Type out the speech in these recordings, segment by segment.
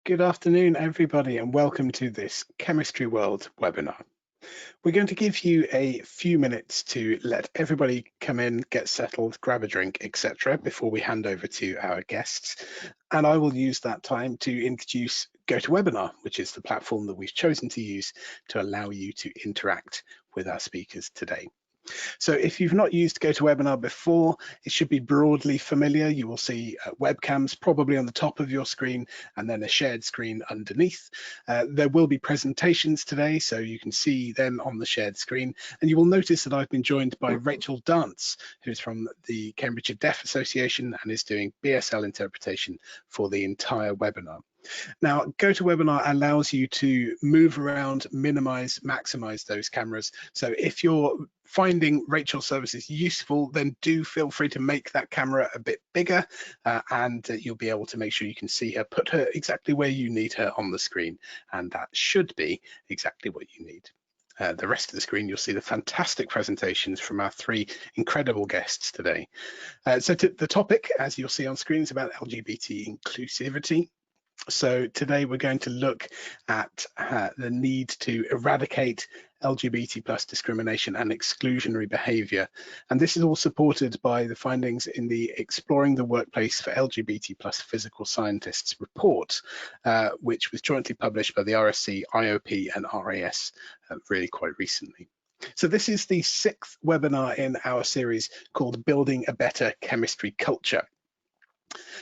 Good afternoon, everybody, and welcome to this Chemistry World webinar. We're going to give you a few minutes to let everybody come in, get settled, grab a drink, etc., before we hand over to our guests. And I will use that time to introduce GoToWebinar, which is the platform that we've chosen to use to allow you to interact with our speakers today. So if you've not used GoToWebinar before, it should be broadly familiar. You will see webcams probably on the top of your screen and then a shared screen underneath. There will be presentations today, so you can see them on the shared screen. And you will notice that I've been joined by Rachel Dance, who's from the Cambridgeshire Deaf Association and is doing BSL interpretation for the entire webinar. Now, GoToWebinar allows you to move around, minimize, maximize those cameras. So if you're finding Rachel's services useful, then do feel free to make that camera a bit bigger and you'll be able to make sure you can see her, put her exactly where you need her on the screen. And that should be exactly what you need. The rest of the screen, you'll see the fantastic presentations from our three incredible guests today. So the topic, as you'll see on screen, is about LGBT inclusivity. So today we're going to look at the need to eradicate LGBT plus discrimination and exclusionary behaviour. And this is all supported by the findings in the Exploring the Workplace for LGBT plus Physical Scientists report, which was jointly published by the RSC, IOP and RAS really quite recently. So this is the 6th webinar in our series called Building a Better Chemistry Culture.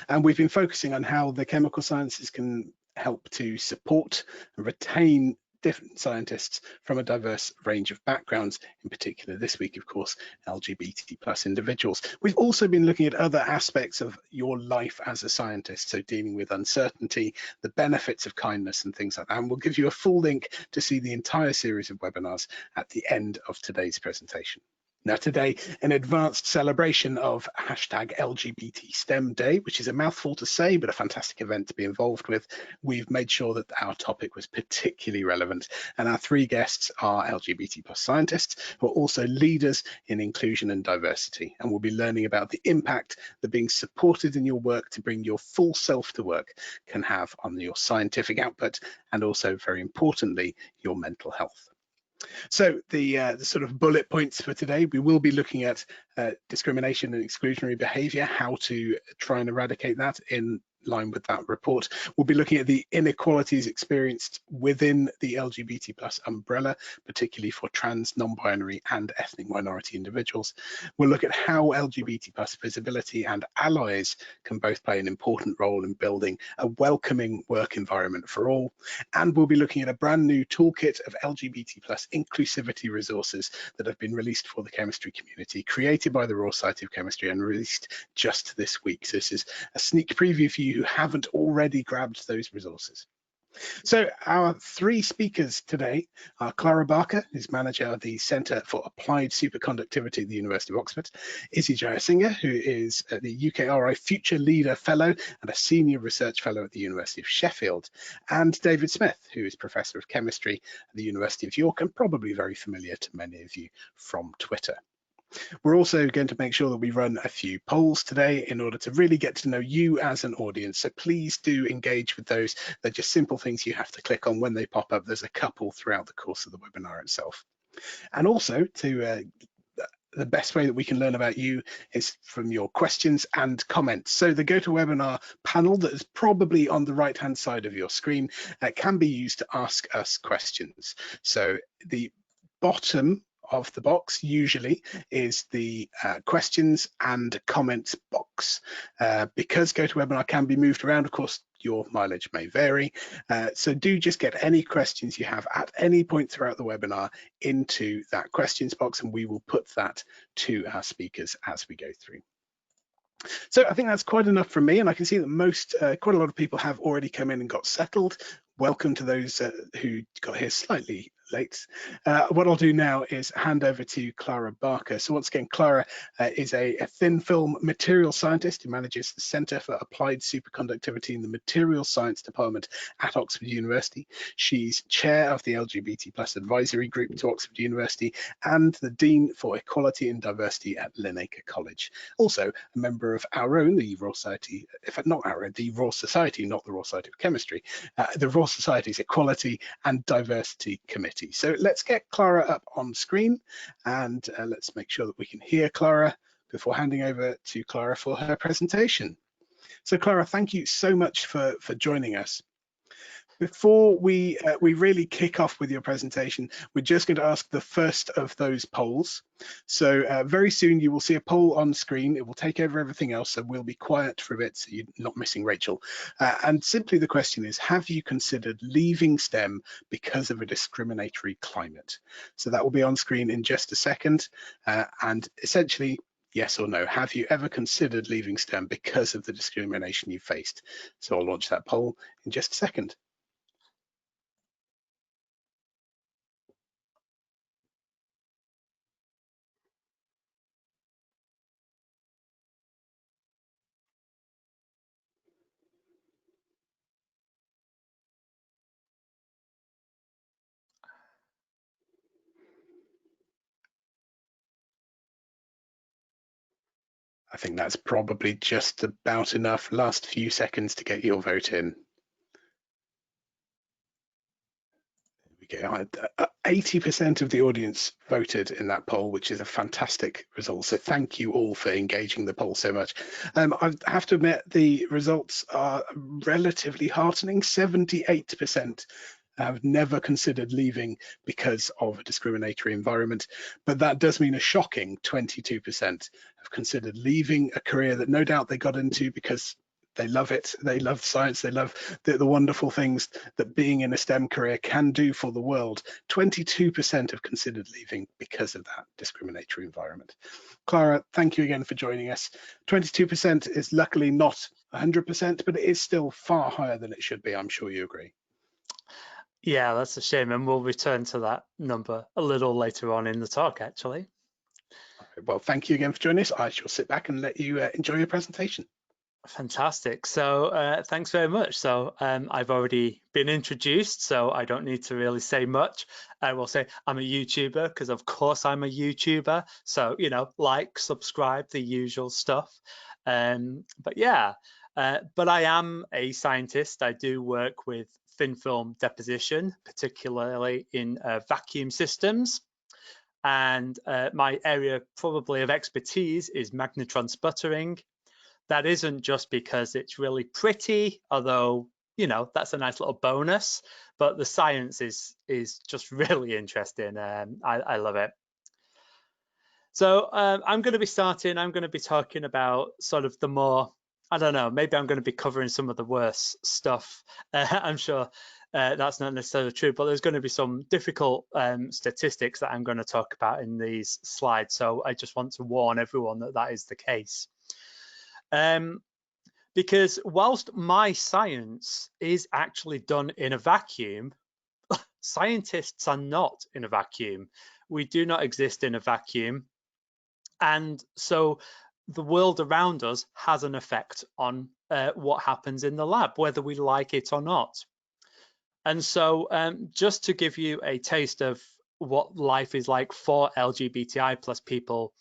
And we've been focusing on how the chemical sciences can help to support and retain different scientists from a diverse range of backgrounds, in particular this week, of course, LGBT plus individuals. We've also been looking at other aspects of your life as a scientist, so dealing with uncertainty, the benefits of kindness and things like that. And we'll give you a full link to see the entire series of webinars at the end of today's presentation. Now today, an advanced celebration of #LGBT STEM Day, which is a mouthful to say, but a fantastic event to be involved with. We've made sure that our topic was particularly relevant. And our three guests are LGBT plus scientists who are also leaders in inclusion and diversity. And we'll be learning about the impact that being supported in your work to bring your full self to work can have on your scientific output and also, very importantly, your mental health. So the sort of bullet points for today, we will be looking at discrimination and exclusionary behaviour, how to try and eradicate that in line with that report. We'll be looking at the inequalities experienced within the LGBT plus umbrella, particularly for trans, non-binary and ethnic minority individuals. We'll look at how LGBT plus visibility and allies can both play an important role in building a welcoming work environment for all. And we'll be looking at a brand new toolkit of LGBT plus inclusivity resources that have been released for the chemistry community, created by the Royal Society of Chemistry and released just this week. So this is a sneak preview for you who haven't already grabbed those resources. So our three speakers today are Clara Barker, who's manager of the Centre for Applied Superconductivity at the University of Oxford, Izzy Jayasinghe, who is the UKRI Future Leader Fellow and a Senior Research Fellow at the University of Sheffield, and David Smith, who is Professor of Chemistry at the University of York and probably very familiar to many of you from Twitter. We're also going to make sure that we run a few polls today in order to really get to know you as an audience. So please do engage with those. They're just simple things you have to click on when they pop up. There's a couple throughout the course of the webinar itself. And also the best way that we can learn about you is from your questions and comments. So the GoToWebinar panel that is probably on the right-hand side of your screen can be used to ask us questions. So the bottom of the box usually is the questions and comments box. Because GoToWebinar can be moved around, of course, your mileage may vary. So do just get any questions you have at any point throughout the webinar into that questions box, and we will put that to our speakers as we go through. So I think that's quite enough from me, and I can see that quite a lot of people have already come in and got settled. Welcome to those who got here slightly late. What I'll do now is hand over to Clara Barker. So once again, Clara is a thin film material scientist who manages the Centre for Applied Superconductivity in the Materials Science Department at Oxford University. She's chair of the LGBT plus advisory group to Oxford University and the Dean for Equality and Diversity at Linacre College. Also a member of our own, the Royal Society, if not our own, the Royal Society, not the Royal Society of Chemistry, the Royal Society's Equality and Diversity Committee. So let's get Clara up on screen and let's make sure that we can hear Clara before handing over to Clara for her presentation. So Clara, thank you so much for joining us. Before we really kick off with your presentation, we're just going to ask the first of those polls. So very soon you will see a poll on screen. It will take over everything else, so we'll be quiet for a bit so you're not missing Rachel. And simply the question is, have you considered leaving STEM because of a discriminatory climate? So that will be on screen in just a second. And essentially, yes or no, have you ever considered leaving STEM because of the discrimination you faced? So I'll launch that poll in just a second. I think that's probably just about enough. Last few seconds to get your vote in. There we go. 80% of the audience voted in that poll, which is a fantastic result. So thank you all for engaging the poll so much. I have to admit the results are relatively heartening. 78% have never considered leaving because of a discriminatory environment, but that does mean a shocking 22% have considered leaving a career that no doubt they got into because they love it, they love science, they love the wonderful things that being in a STEM career can do for the world. 22% have considered leaving because of that discriminatory environment. Clara, thank you again for joining us. 22% is luckily not 100%, but it is still far higher than it should be. I'm sure you agree. Yeah, that's a shame, and we'll return to that number a little later on in the talk, actually. Well, thank you again for joining us. I shall sit back and let you enjoy your presentation. Fantastic. So thanks very much. So I've already been introduced, so I don't need to really say much. I will say I'm a YouTuber because, of course, I'm a YouTuber. So, you know, like, subscribe, the usual stuff. But yeah, but I am a scientist. I do work with thin film deposition, particularly in vacuum systems. And my area probably of expertise is magnetron sputtering. That isn't just because it's really pretty, although, you know, that's a nice little bonus, but the science is just really interesting. I love it. So I'm going to be talking about sort of the more, I don't know, maybe I'm going to be covering some of the worst stuff. I'm sure that's not necessarily true, but there's going to be some difficult statistics that I'm going to talk about in these slides. So I just want to warn everyone that that is the case. Because whilst my science is actually done in a vacuum, scientists are not in a vacuum. We do not exist in a vacuum. And so the world around us has an effect on what happens in the lab, whether we like it or not. And so just to give you a taste of what life is like for LGBTI plus people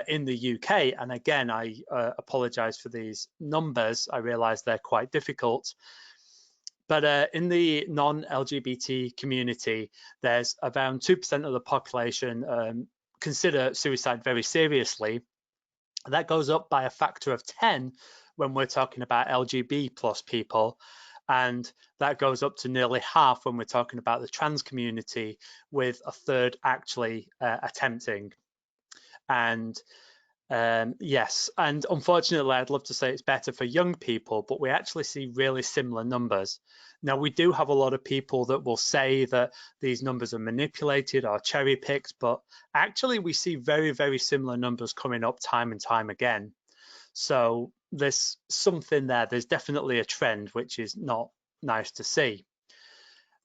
in the UK, and again, I apologize for these numbers. I realize they're quite difficult. But in the non-LGBT community, there's around 2% of the population consider suicide very seriously. That goes up by a factor of 10 when we're talking about LGBT plus people. And that goes up to nearly half when we're talking about the trans community, with a third actually attempting. And yes, and unfortunately, I'd love to say it's better for young people, but we actually see really similar numbers. Now, we do have a lot of people that will say that these numbers are manipulated or cherry picked, but actually we see very, very similar numbers coming up time and time again. So there's something there. There's definitely a trend, which is not nice to see.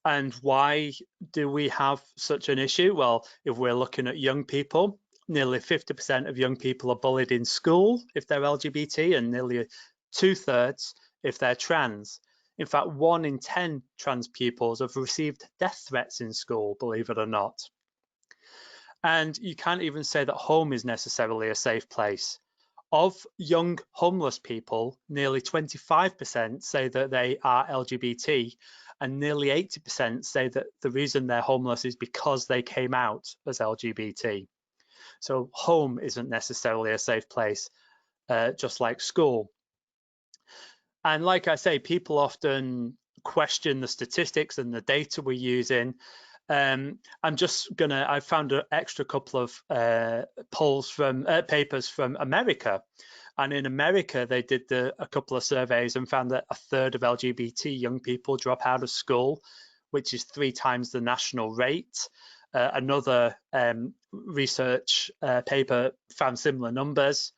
And why do we have such an issue? Well, if we're looking at young people, nearly 50% of young people are bullied in school if they're LGBT, and nearly 2/3 if they're trans. In fact, 1 in 10 trans pupils have received death threats in school, believe it or not. And you can't even say that home is necessarily a safe place. Of young homeless people, nearly 25% say that they are LGBT, and nearly 80% say that the reason they're homeless is because they came out as LGBT. So home isn't necessarily a safe place, just like school. And like I say, people often question the statistics and the data we're using. I found an extra couple of papers from America. And in America, they did a couple of surveys and found that 1/3 of LGBT young people drop out of school, which is 3 times the national rate. Another research paper found similar numbers.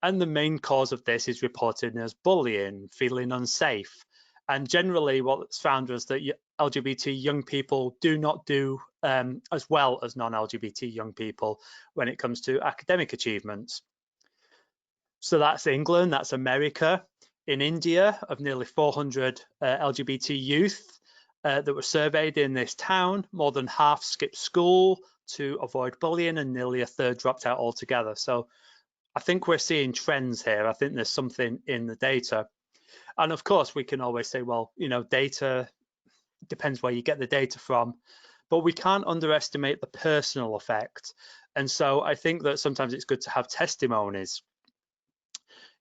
And the main cause of this is reported as bullying, feeling unsafe. And generally what's found was that LGBT young people do not do as well as non-LGBT young people when it comes to academic achievements. So that's England, that's America. In India, of nearly 400 LGBT youth that were surveyed in this town, more than half skipped school to avoid bullying, and nearly 1/3 dropped out altogether. So I think we're seeing trends here. I think there's something in the data. And of course, we can always say, well, data depends where you get the data from, but we can't underestimate the personal effect. And so I think that sometimes it's good to have testimonies.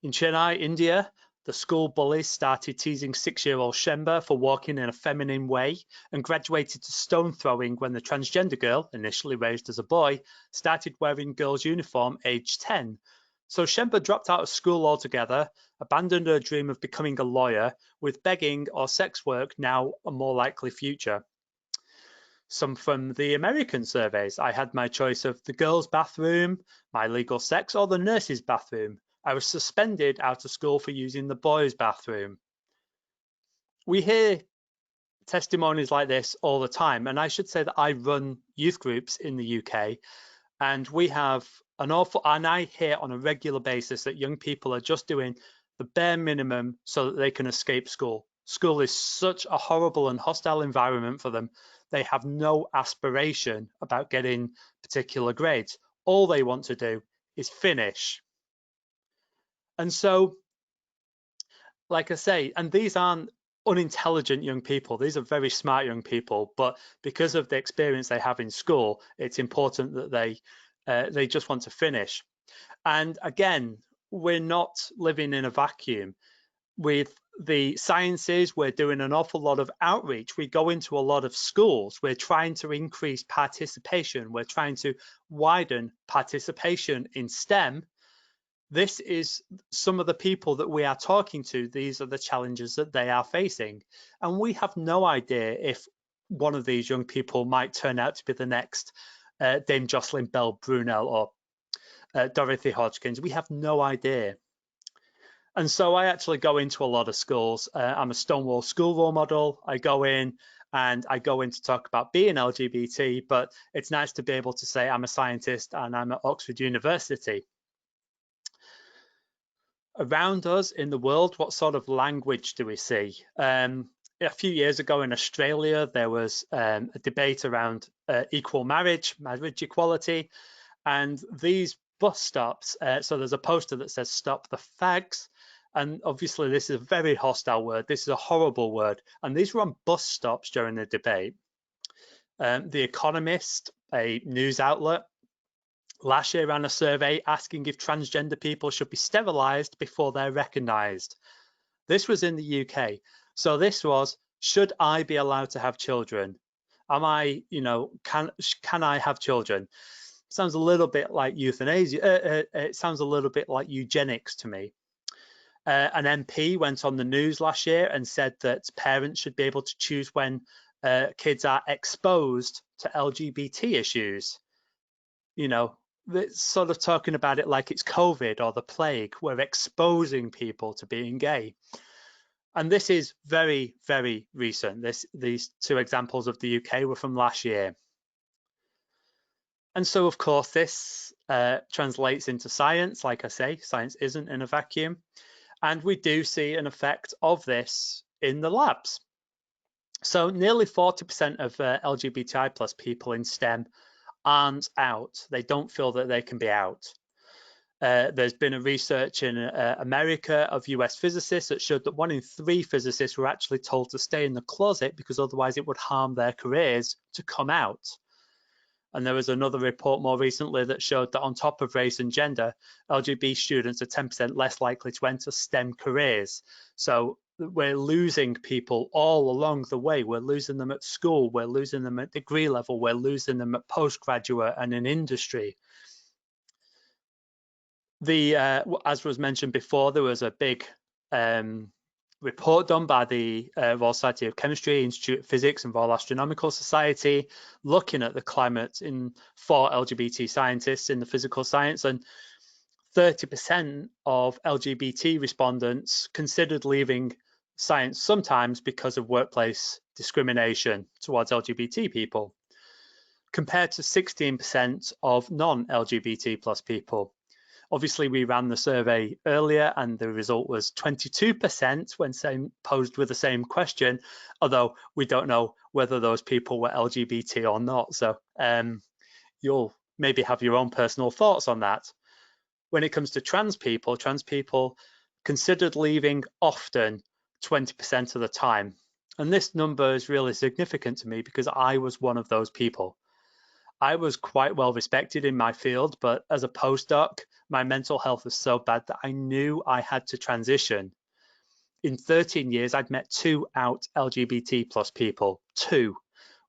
In Chennai, India, the school bullies started teasing 6-year-old Shemba for walking in a feminine way and graduated to stone throwing when the transgender girl, initially raised as a boy, started wearing girls' uniform aged 10. So Shemba dropped out of school altogether, abandoned her dream of becoming a lawyer, with begging or sex work now a more likely future. Some from the American surveys. I had my choice of the girls' bathroom, my legal sex, or the nurse's bathroom. I was suspended out of school for using the boys' bathroom. We hear testimonies like this all the time, and I should say that I run youth groups in the UK, and we have and I hear on a regular basis that young people are just doing the bare minimum so that they can escape school. School is such a horrible and hostile environment for them. They have no aspiration about getting particular grades. All they want to do is finish. And so, like I say, and these aren't unintelligent young people. These are very smart young people, but because of the experience they have in school, it's important that they just want to finish. And again, we're not living in a vacuum. With the sciences, we're doing an awful lot of outreach. We go into a lot of schools. We're trying to increase participation. We're trying to widen participation in STEM. This is some of the people that we are talking to. These are the challenges that they are facing. And we have no idea if one of these young people might turn out to be the next Dame Jocelyn Bell Brunel or Dorothy Hodgkins. We have no idea. And so I actually go into a lot of schools. I'm a Stonewall school role model. I go in to talk about being LGBT, but it's nice to be able to say I'm a scientist and I'm at Oxford University. Around us in the world, what sort of language do we see? A few years ago in Australia, there was a debate around equal marriage equality, and these bus stops. So there's a poster that says "Stop the fags," and obviously this is a very hostile word. This is a horrible word, and these were on bus stops during the debate. The Economist, a news outlet, last year ran a survey asking if transgender people should be sterilised before they're recognised. This was in the UK. So this was, should I be allowed to have children? Am I, can I have children? Sounds a little bit like euthanasia. It sounds a little bit like eugenics to me. An MP went on the news last year and said that parents should be able to choose when kids are exposed to LGBT issues. It's sort of talking about it like it's COVID or the plague. We're exposing people to being gay. And this is very, very recent. These two examples of the UK were from last year. And so, of course, this translates into science. Like I say, science isn't in a vacuum. And we do see an effect of this in the labs. So nearly 40% of LGBTI plus people in STEM aren't out. They don't feel that they can be out. There's been a research in America of US physicists that showed that 1 in 3 physicists were actually told to stay in the closet because otherwise it would harm their careers to come out. And there was another report more recently that showed that on top of race and gender, LGBT students are 10% less likely to enter STEM careers. So we're losing people all along the way. We're losing them at school, we're losing them at degree level, we're losing them at postgraduate and in industry. As was mentioned before, there was a big report done by the Royal Society of Chemistry, Institute of Physics and Royal Astronomical Society looking at the climate for LGBT scientists in the physical science, and 30% of LGBT respondents considered leaving science sometimes because of workplace discrimination towards LGBT people, compared to 16% of non-LGBT plus people. Obviously, we ran the survey earlier and the result was 22% when posed with the same question, although we don't know whether those people were LGBT or not. So you'll maybe have your own personal thoughts on that. When it comes to trans people considered leaving often 20% of the time. And this number is really significant to me because I was one of those people. I was quite well respected in my field, but as a postdoc, my mental health was so bad that I knew I had to transition. In 13 years, I'd met 2 out LGBT plus people, 2,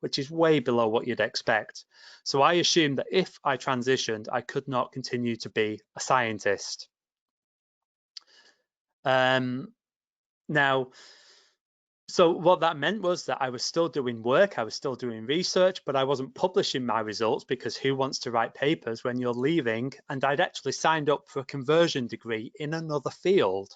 which is way below what you'd expect. So I assumed that if I transitioned, I could not continue to be a scientist. So what that meant was that I was still doing work, I was still doing research, but I wasn't publishing my results because who wants to write papers when you're leaving? And I'd actually signed up for a conversion degree in another field.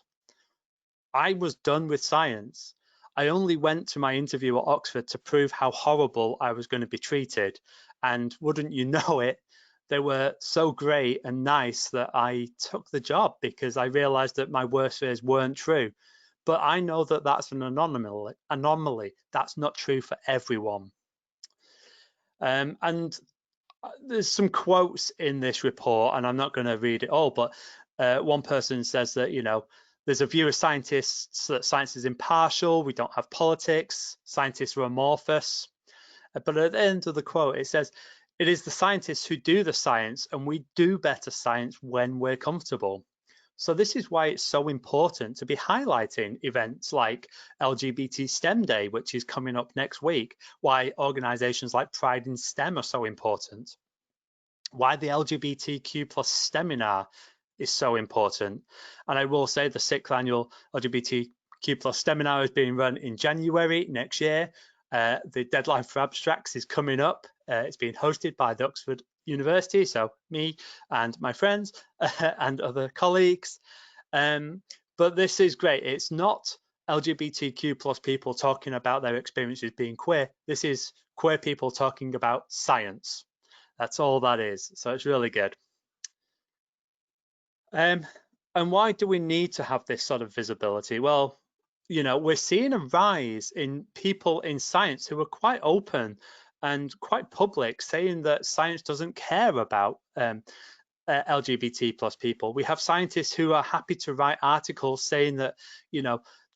I was done with science. I only went to my interview at Oxford to prove how horrible I was going to be treated. And wouldn't you know it, they were so great and nice that I took the job because I realized that my worst fears weren't true. But I know that that's an anomaly. That's not true for everyone. And there's some quotes in this report, and I'm not going to read it all, but one person says that, there's a view of scientists that science is impartial, we don't have politics, scientists are amorphous. But at the end of the quote, it says, it is the scientists who do the science, and we do better science when we're comfortable. So this is why it's so important to be highlighting events like LGBT STEM Day, which is coming up next week, why organizations like Pride in STEM are so important, why the LGBTQ plus Steminar is so important. And I will say the 6th annual LGBTQ plus Steminar is being run in January next year. The deadline for abstracts is coming up. It's being hosted by the Oxford University, so me and my friends and other colleagues. But this is great. It's not LGBTQ plus people talking about their experiences being queer. This is queer people talking about science. That's all that is. So it's really good. And why do we need to have this sort of visibility? Well, we're seeing a rise in people in science who are quite open and quite public, saying that science doesn't care about LGBT plus people. We have scientists who are happy to write articles saying that,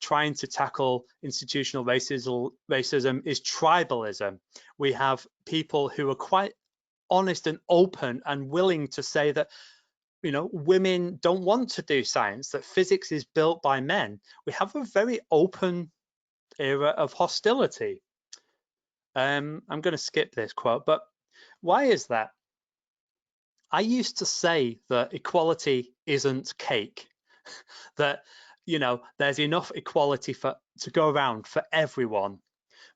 trying to tackle institutional racism is tribalism. We have people who are quite honest and open and willing to say that, women don't want to do science, that physics is built by men. We have a very open era of hostility. I'm going to skip this quote, but why is that? I used to say that equality isn't cake, that, there's enough equality to go around for everyone.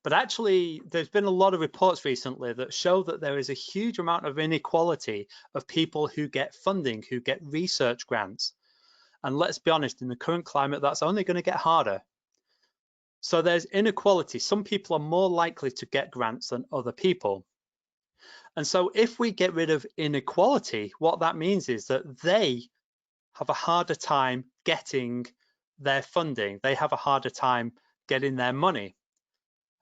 But actually, there's been a lot of reports recently that show that there is a huge amount of inequality of people who get funding, who get research grants. And let's be honest, in the current climate, that's only going to get harder. So there's inequality. Some people are more likely to get grants than other people. And so if we get rid of inequality, what that means is that they have a harder time getting their funding. They have a harder time getting their money.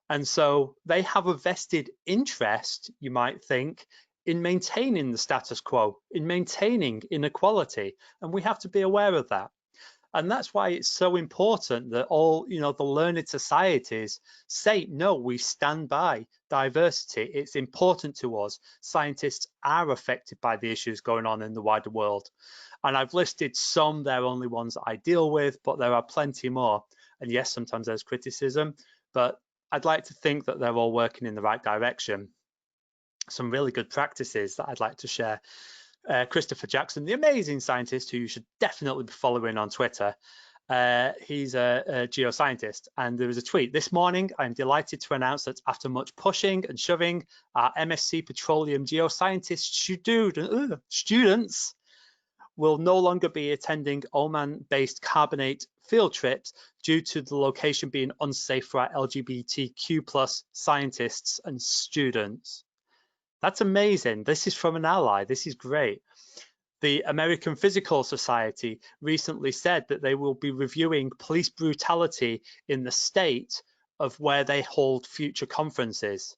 And so they have a vested interest, you might think, in maintaining the status quo, in maintaining inequality. And we have to be aware of that. And that's why it's so important that all, the learned societies say, no, we stand by diversity. It's important to us. Scientists are affected by the issues going on in the wider world. And I've listed some, they're only ones that I deal with, but there are plenty more. And yes, sometimes there's criticism, but I'd like to think that they're all working in the right direction. Some really good practices that I'd like to share. Christopher Jackson, the amazing scientist who you should definitely be following on Twitter. He's a geoscientist, and there was a tweet this morning. I'm delighted to announce that after much pushing and shoving, our MSc Petroleum Geoscientist students will no longer be attending Oman-based carbonate field trips due to the location being unsafe for our LGBTQ+ scientists and students. That's amazing. This is from an ally. This is great. The American Physical Society recently said that they will be reviewing police brutality in the state of where they hold future conferences.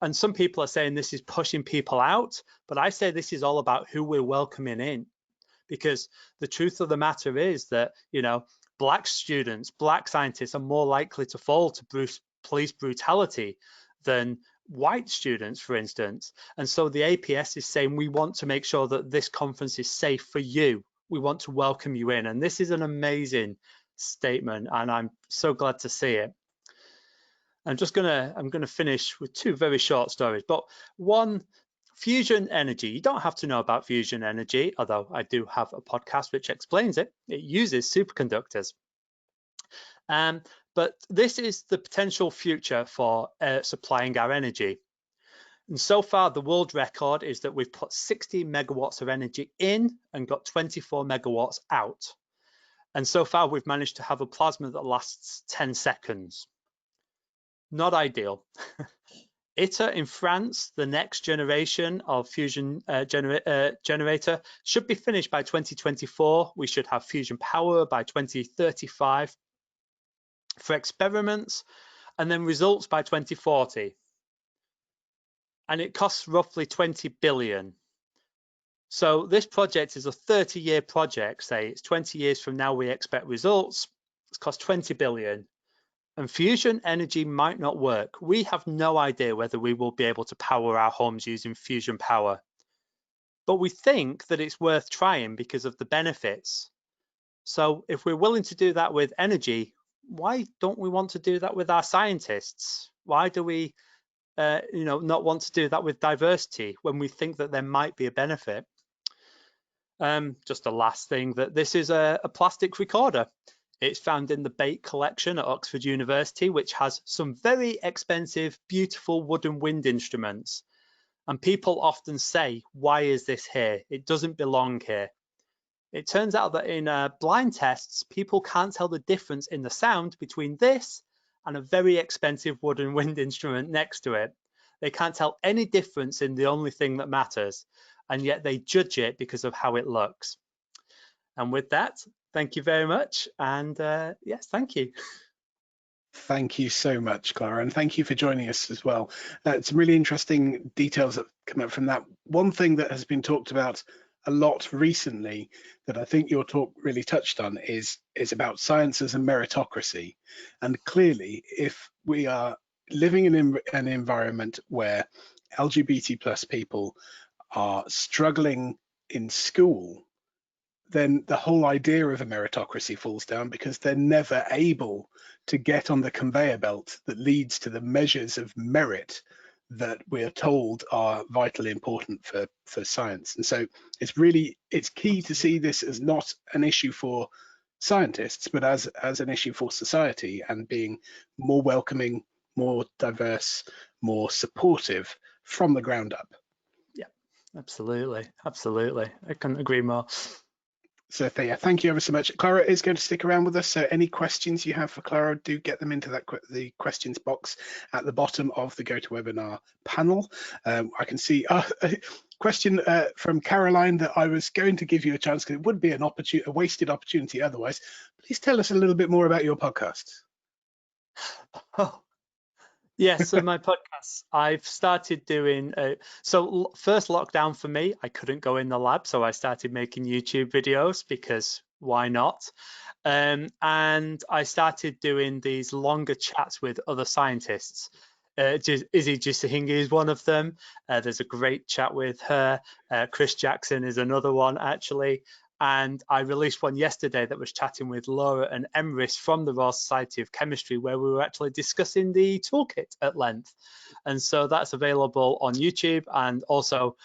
And some people are saying this is pushing people out, but I say this is all about who we're welcoming in. Because the truth of the matter is that, Black students, Black scientists are more likely to fall to police brutality than white students, for instance. And so the APS is saying we want to make sure that this conference is safe for you. We want to welcome you in. And this is an amazing statement, and I'm so glad to see it. I'm gonna finish with two very short stories, but one, fusion energy. You don't have to know about fusion energy, although I do have a podcast which explains it. It uses superconductors. But this is the potential future for supplying our energy. And so far, the world record is that we've put 60 megawatts of energy in and got 24 megawatts out. And so far, we've managed to have a plasma that lasts 10 seconds. Not ideal. ITER in France, the next generation of fusion generator, should be finished by 2024. We should have fusion power by 2035 for experiments, and then results by 2040. And it costs roughly 20 billion. So this project is a 30-year project. Say it's 20 years from now we expect results. It's cost 20 billion. And fusion energy might not work. We have no idea whether we will be able to power our homes using fusion power. But we think that it's worth trying because of the benefits. So if we're willing to do that with energy, why don't we want to do that with our scientists? Why do we not want to do that with diversity when we think that there might be a benefit? Just the last thing, that this is a plastic recorder. It's found in the Bate collection at Oxford University, which has some very expensive, beautiful wooden wind instruments. And people often say, why is this here? It doesn't belong here. It turns out that in blind tests, people can't tell the difference in the sound between this and a very expensive wooden wind instrument next to it. They can't tell any difference in the only thing that matters, and yet they judge it because of how it looks. And with that, thank you very much. And yes, thank you. Thank you so much, Clara, and thank you for joining us as well. Some really interesting details that come up from that. One thing that has been talked about a lot recently that I think your talk really touched on is about science as a meritocracy. And clearly, if we are living in an environment where LGBT plus people are struggling in school, then the whole idea of a meritocracy falls down, because they're never able to get on the conveyor belt that leads to the measures of merit that we're told are vitally important for science. And so it's key to see this as not an issue for scientists, but as an issue for society, and being more welcoming, more diverse, more supportive from the ground up. Yeah, absolutely. I couldn't agree more. So yeah, thank you ever so much. Clara is going to stick around with us, so any questions you have for Clara, do get them into the questions box at the bottom of the GoToWebinar panel. I can see a question from Caroline that I was going to give you a chance, because it would be a wasted opportunity otherwise. Please tell us a little bit more about your podcast. Oh, yes, so my podcast, I've started doing, so first lockdown for me, I couldn't go in the lab, so I started making YouTube videos because why not? And I started doing these longer chats with other scientists. Izzy Jayasinghe is one of them. There's a great chat with her. Chris Jackson is another one, actually. And I released one yesterday that was chatting with Laura and Emrys from the Royal Society of Chemistry, where we were actually discussing the toolkit at length. And so that's available on YouTube, and also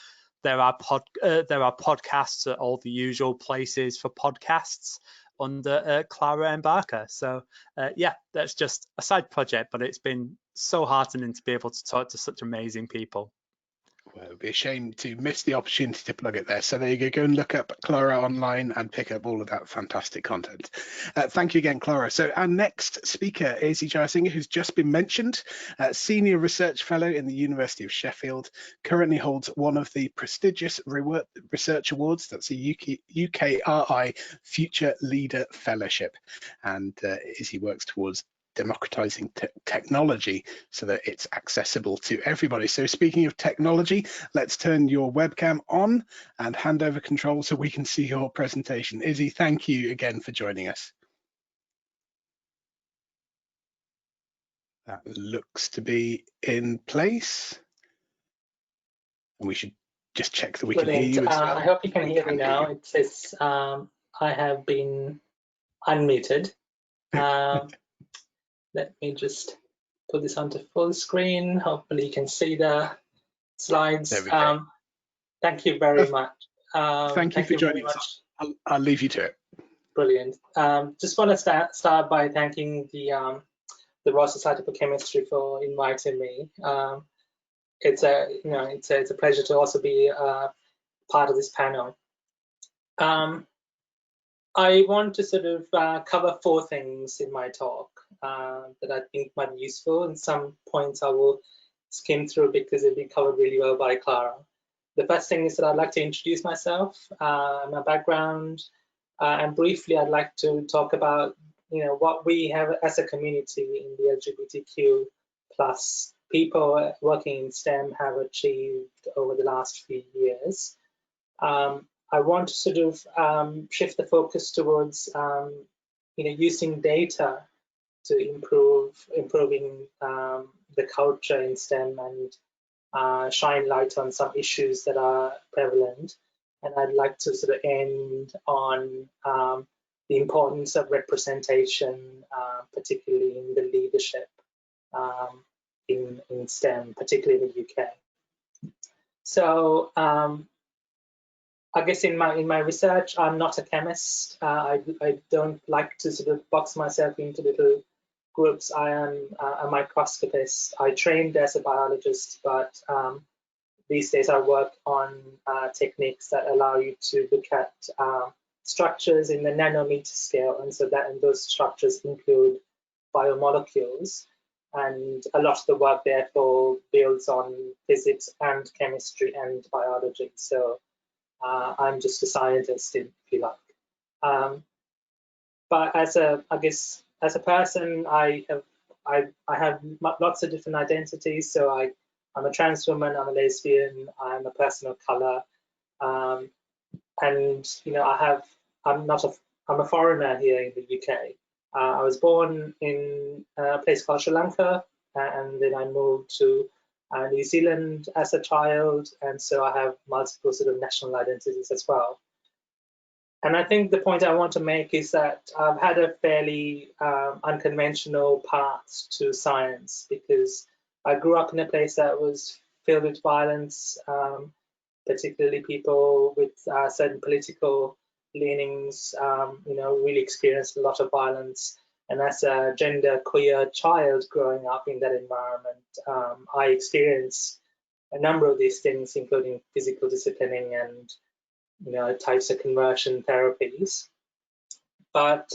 there are podcasts at all the usual places for podcasts under Clara Barker. So yeah, that's just a side project, but it's been so heartening to be able to talk to such amazing people. Well, it would be a shame to miss the opportunity to plug it there. So there you go. Go and look up Clara online and pick up all of that fantastic content. Thank you again, Clara. So our next speaker is Izzy Jayasinghe, who's just been mentioned, Senior Research Fellow in the University of Sheffield, currently holds one of the prestigious research awards. That's the UKRI Future Leader Fellowship. And Izzy works towards democratizing technology so that it's accessible to everybody. So speaking of technology, let's turn your webcam on and hand over control so we can see your presentation. Izzy, thank you again for joining us. That looks to be in place. And we should just check that we can hear you as well. I hope you can hear me now. It says I have been unmuted. Let me just put this onto full screen. Hopefully you can see the slides. Thank you very much. Thank you for joining us. I'll leave you to it. Brilliant. Just want to start by thanking the Royal Society for Chemistry for inviting me. It's a pleasure to also be part of this panel. I want to sort of cover 4 things in my talk that I think might be useful, and some points I will skim through because they've been covered really well by Clara. The first thing is that I'd like to introduce myself, my background, and briefly I'd like to talk about what we have as a community in the LGBTQ plus people working in STEM have achieved over the last few years. I want to sort of shift the focus towards using data to improving the culture in STEM and shine light on some issues that are prevalent. And I'd like to sort of end on the importance of representation, particularly in the leadership in STEM, particularly in the UK. So I guess in my research, I'm not a chemist. I don't like to sort of box myself into little groups. I am a microscopist. I trained as a biologist, but these days I work on techniques that allow you to look at structures in the nanometer scale, and so those structures include biomolecules. And a lot of the work therefore builds on physics and chemistry and biology. So I'm just a scientist, if you like. But as a person, I have lots of different identities. So I'm a trans woman, I'm a lesbian, I'm a person of color, and I'm a foreigner here in the UK. I was born in a place called Sri Lanka, and then I moved to New Zealand as a child, and so I have multiple sort of national identities as well. And I think the point I want to make is that I've had a fairly unconventional path to science, because I grew up in a place that was filled with violence, particularly people with certain political leanings, really experienced a lot of violence. And as a gender queer child growing up in that environment, I experienced a number of these things, including physical disciplining and types of conversion therapies. But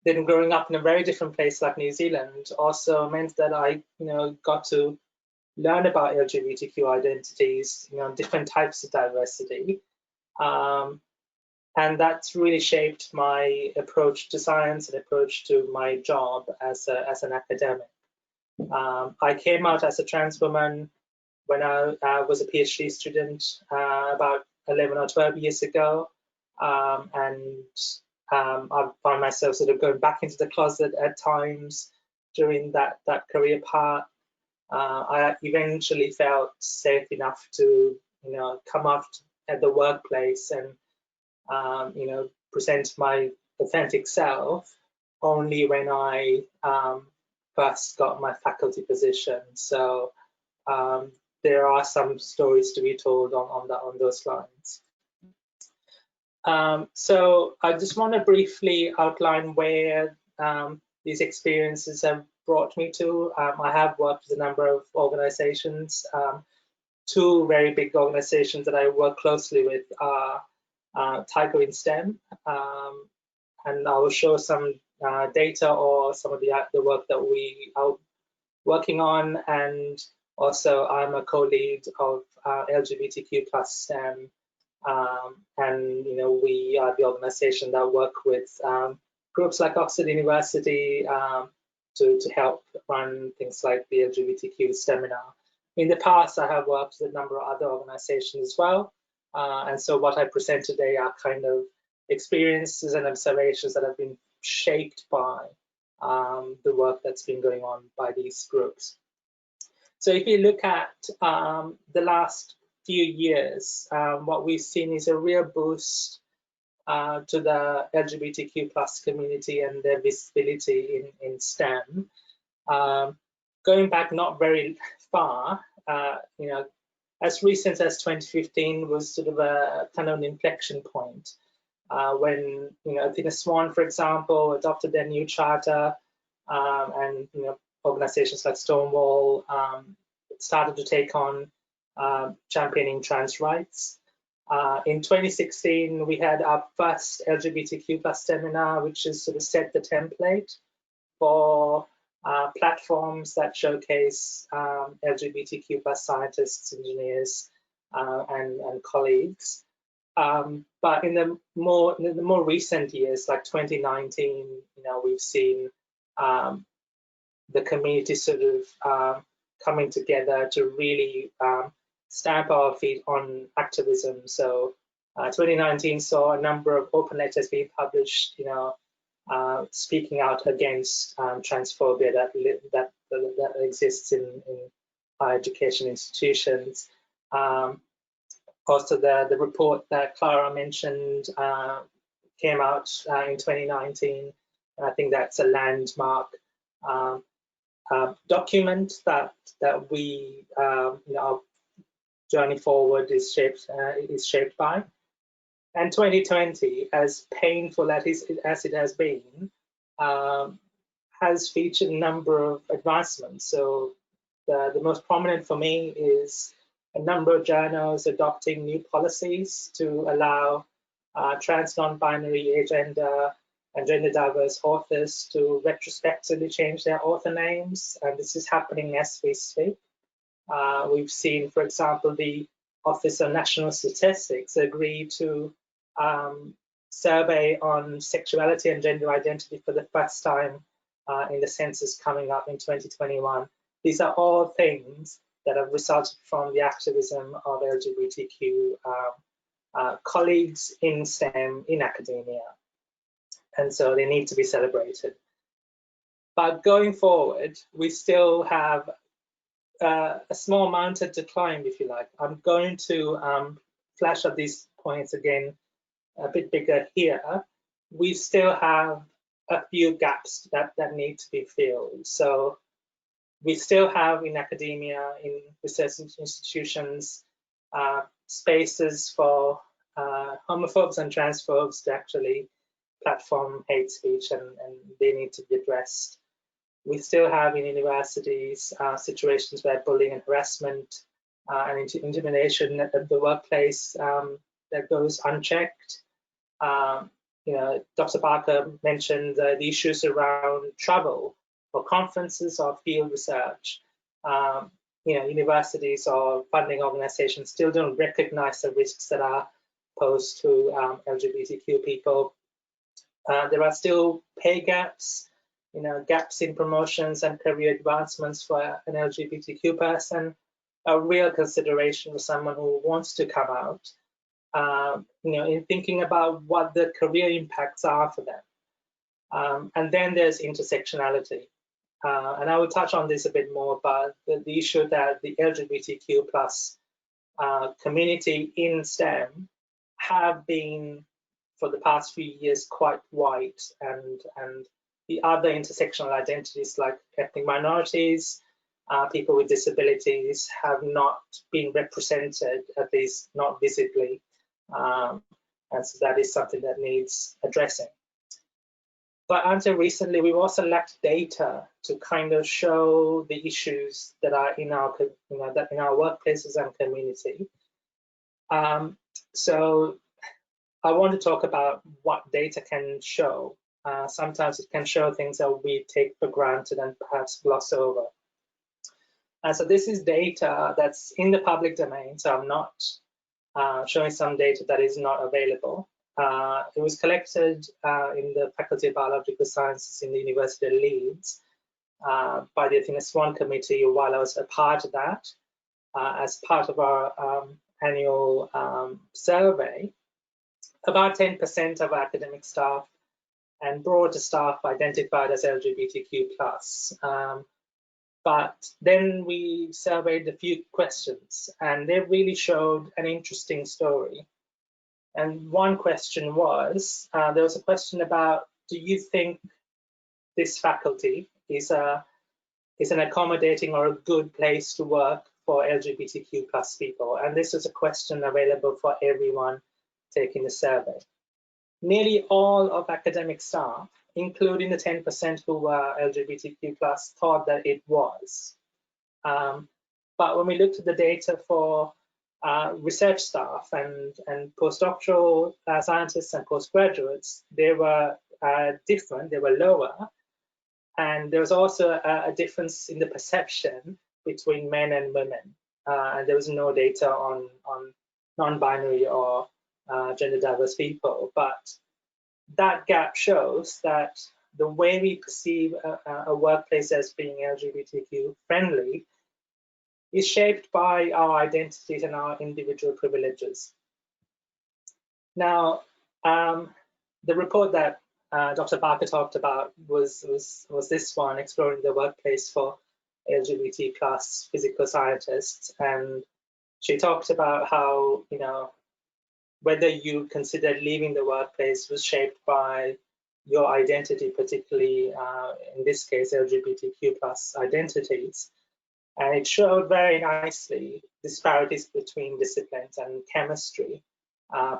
then growing up in a very different place like New Zealand also meant that I got to learn about LGBTQ identities, different types of diversity. And that's really shaped my approach to science and approach to my job as an academic. I came out as a trans woman when I was a PhD student about 11 or 12 years ago. And I found myself sort of going back into the closet at times during that career path. I eventually felt safe enough to come out at the workplace and present my authentic self only when I first got my faculty position. So there are some stories to be told on those lines. So I just want to briefly outline where these experiences have brought me to. I have worked with a number of organizations. Two very big organizations that I work closely with are Tiger in STEM, and I will show some data or some of the work that we are working on. And also I'm a co-lead of LGBTQ+ STEM, and we are the organization that work with groups like Oxford University to help run things like the LGBTQ seminar. In the past, I have worked with a number of other organizations as well. And so what I present today are kind of experiences and observations that have been shaped by the work that's been going on by these groups. So if you look at the last few years, what we've seen is a real boost to the LGBTQ+ community and their visibility in STEM. Going back not very far, as recent as 2015 was sort of a kind of an inflection point when Athena Swan, for example, adopted their new charter, and organizations like Stonewall started to take on championing trans rights. In 2016, we had our first LGBTQ+ seminar, which has sort of set the template for platforms that showcase LGBTQ+ scientists, engineers, and colleagues. But in the more recent years, like 2019, we've seen the community sort of coming together to really stamp our feet on activism. So 2019 saw a number of open letters being published, speaking out against transphobia that exists in higher education institutions. Also, the report that Clara mentioned came out in 2019, and I think that's a landmark document that we, our journey forward is shaped by. And 2020, as painful as it has been, has featured a number of advancements. So the most prominent for me is a number of journals adopting new policies to allow trans, non-binary, agender, and gender diverse authors to retrospectively change their author names. And this is happening as we speak. We've seen, for example, the Office of National Statistics agree to survey on sexuality and gender identity for the first time in the census coming up in 2021. These are all things that have resulted from the activism of LGBTQ colleagues in STEM, in academia. And so they need to be celebrated. But going forward, we still have a small mountain to climb, if you like. I'm going to flash up these points again a bit bigger here. We still have a few gaps that need to be filled. So we still have in academia, in research institutions, spaces for homophobes and transphobes to actually platform hate speech, and they need to be addressed. We still have in universities situations where bullying and harassment and intimidation at the workplace that goes unchecked. Dr. Barker mentioned the issues around travel for conferences or field research. Universities or funding organizations still don't recognize the risks that are posed to LGBTQ people. There are still pay gaps, gaps in promotions and career advancements for an LGBTQ person, a real consideration for someone who wants to come out, in thinking about what the career impacts are for them. And then there's intersectionality. And I will touch on this a bit more, but the issue that the LGBTQ plus community in STEM have been, for the past few years, quite white, and the other intersectional identities like ethnic minorities, people with disabilities have not been represented, at least not visibly. And so that is something that needs addressing. But until recently, we've also lacked data to kind of show the issues that are in our, that in our workplaces and community. So I want to talk about what data can show. Sometimes it can show things that we take for granted and perhaps gloss over. And so this is data that's in the public domain, so I'm not showing some data that is not available. It was collected in the Faculty of Biological Sciences in the University of Leeds by the Athena Swan Committee while I was a part of that. As part of our annual survey, about 10% of academic staff and broader staff identified as LGBTQ+. But then we surveyed a few questions, and they really showed an interesting story. And one question was, there was a question about, do you think this faculty is an accommodating or a good place to work for LGBTQ+ people? And this was a question available for everyone taking the survey. Nearly all of academic staff, including the 10% who were LGBTQ+, thought that it was. But when we looked at the data for research staff and postdoctoral scientists and postgraduates, they were different, they were lower. And there was also a difference in the perception between men and women. And there was no data on non-binary or gender diverse people. But that gap shows that the way we perceive a workplace as being LGBTQ friendly is shaped by our identities and our individual privileges. Now, the report that Dr. Barker talked about was this one, Exploring the Workplace for LGBT+ Physical Scientists. And she talked about how, whether you considered leaving the workplace was shaped by your identity, particularly in this case, LGBTQ+ identities. And it showed very nicely disparities between disciplines, and chemistry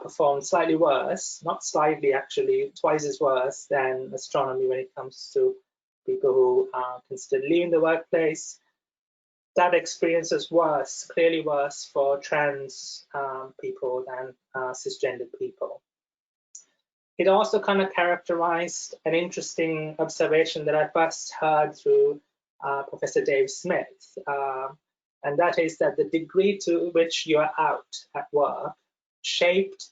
performed slightly worse, not slightly actually, twice as worse than astronomy when it comes to people who consider leaving the workplace. That experience is worse, clearly worse for trans people than cisgendered people. It also kind of characterized an interesting observation that I first heard through Professor Dave Smith, and that is that the degree to which you're out at work shaped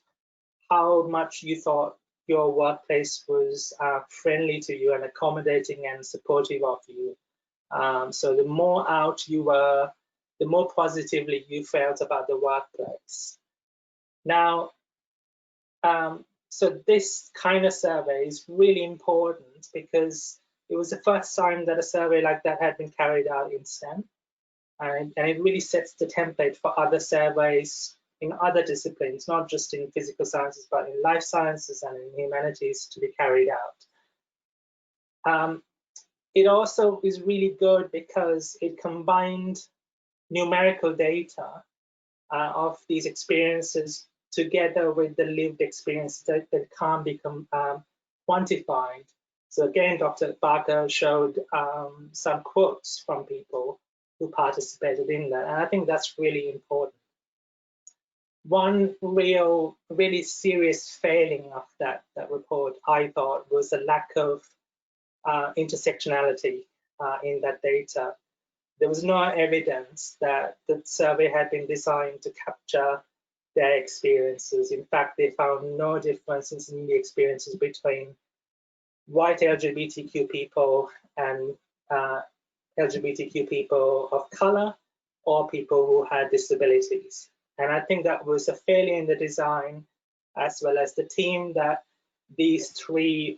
how much you thought your workplace was friendly to you and accommodating and supportive of you. So the more out you were, the more positively you felt about the workplace. Now, so this kind of survey is really important because it was the first time that a survey like that had been carried out in STEM. And it really sets the template for other surveys in other disciplines, not just in physical sciences, but in life sciences and in humanities to be carried out. It also is really good because it combined numerical data of these experiences together with the lived experiences that can't be quantified. So again, Dr. Barker showed some quotes from people who participated in that, and I think that's really important. One really serious failing of that report, I thought, was the lack of intersectionality in that data. There was no evidence that the survey had been designed to capture their experiences. In fact, they found no differences in the experiences between white LGBTQ people and LGBTQ people of color or people who had disabilities. And I think that was a failure in the design, as well as the team that these three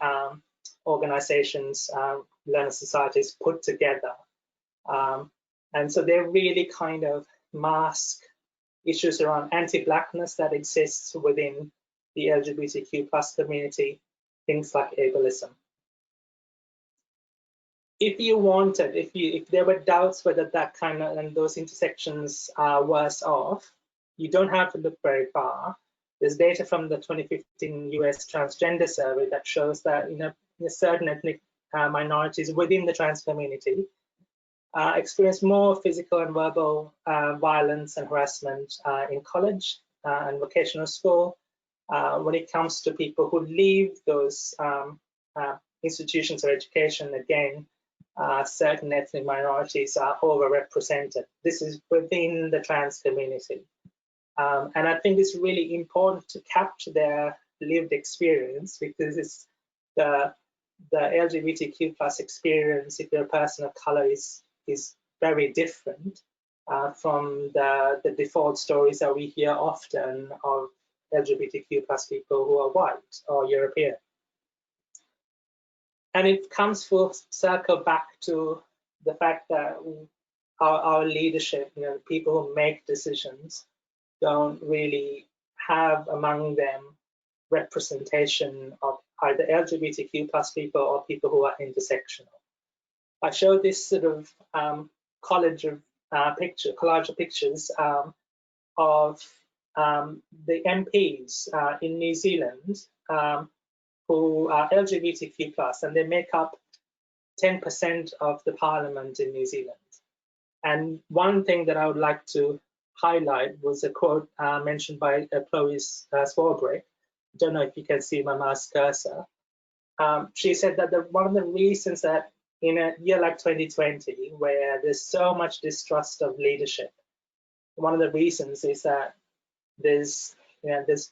organizations, learner societies, put together. And so they really kind of mask issues around anti-Blackness that exists within the LGBTQ plus community, things like ableism. If you wanted, if there were doubts whether that kind of and those intersections are worse off, you don't have to look very far. There's data from the 2015 US transgender survey that shows that in certain ethnic minorities within the trans community experience more physical and verbal violence and harassment in college and vocational school. When it comes to people who leave those institutions of education, again, certain ethnic minorities are overrepresented. This is within the trans community. And I think it's really important to capture their lived experience, because it's the LGBTQ plus experience, if you're a person of color, is very different from the default stories that we hear often of LGBTQ plus people who are white or European. And it comes full circle back to the fact that our leadership, people who make decisions, don't really have among them representation of either LGBTQ plus people or people who are intersectional. I showed this sort of collage of pictures of the MPs in New Zealand who are LGBTQ plus, and they make up 10% of the parliament in New Zealand. And one thing that I would like to highlight was a quote mentioned by Chloe Swarbrick. I don't know if you can see my mouse cursor. She said that one of the reasons that in a year like 2020, where there's so much distrust of leadership, one of the reasons is that there's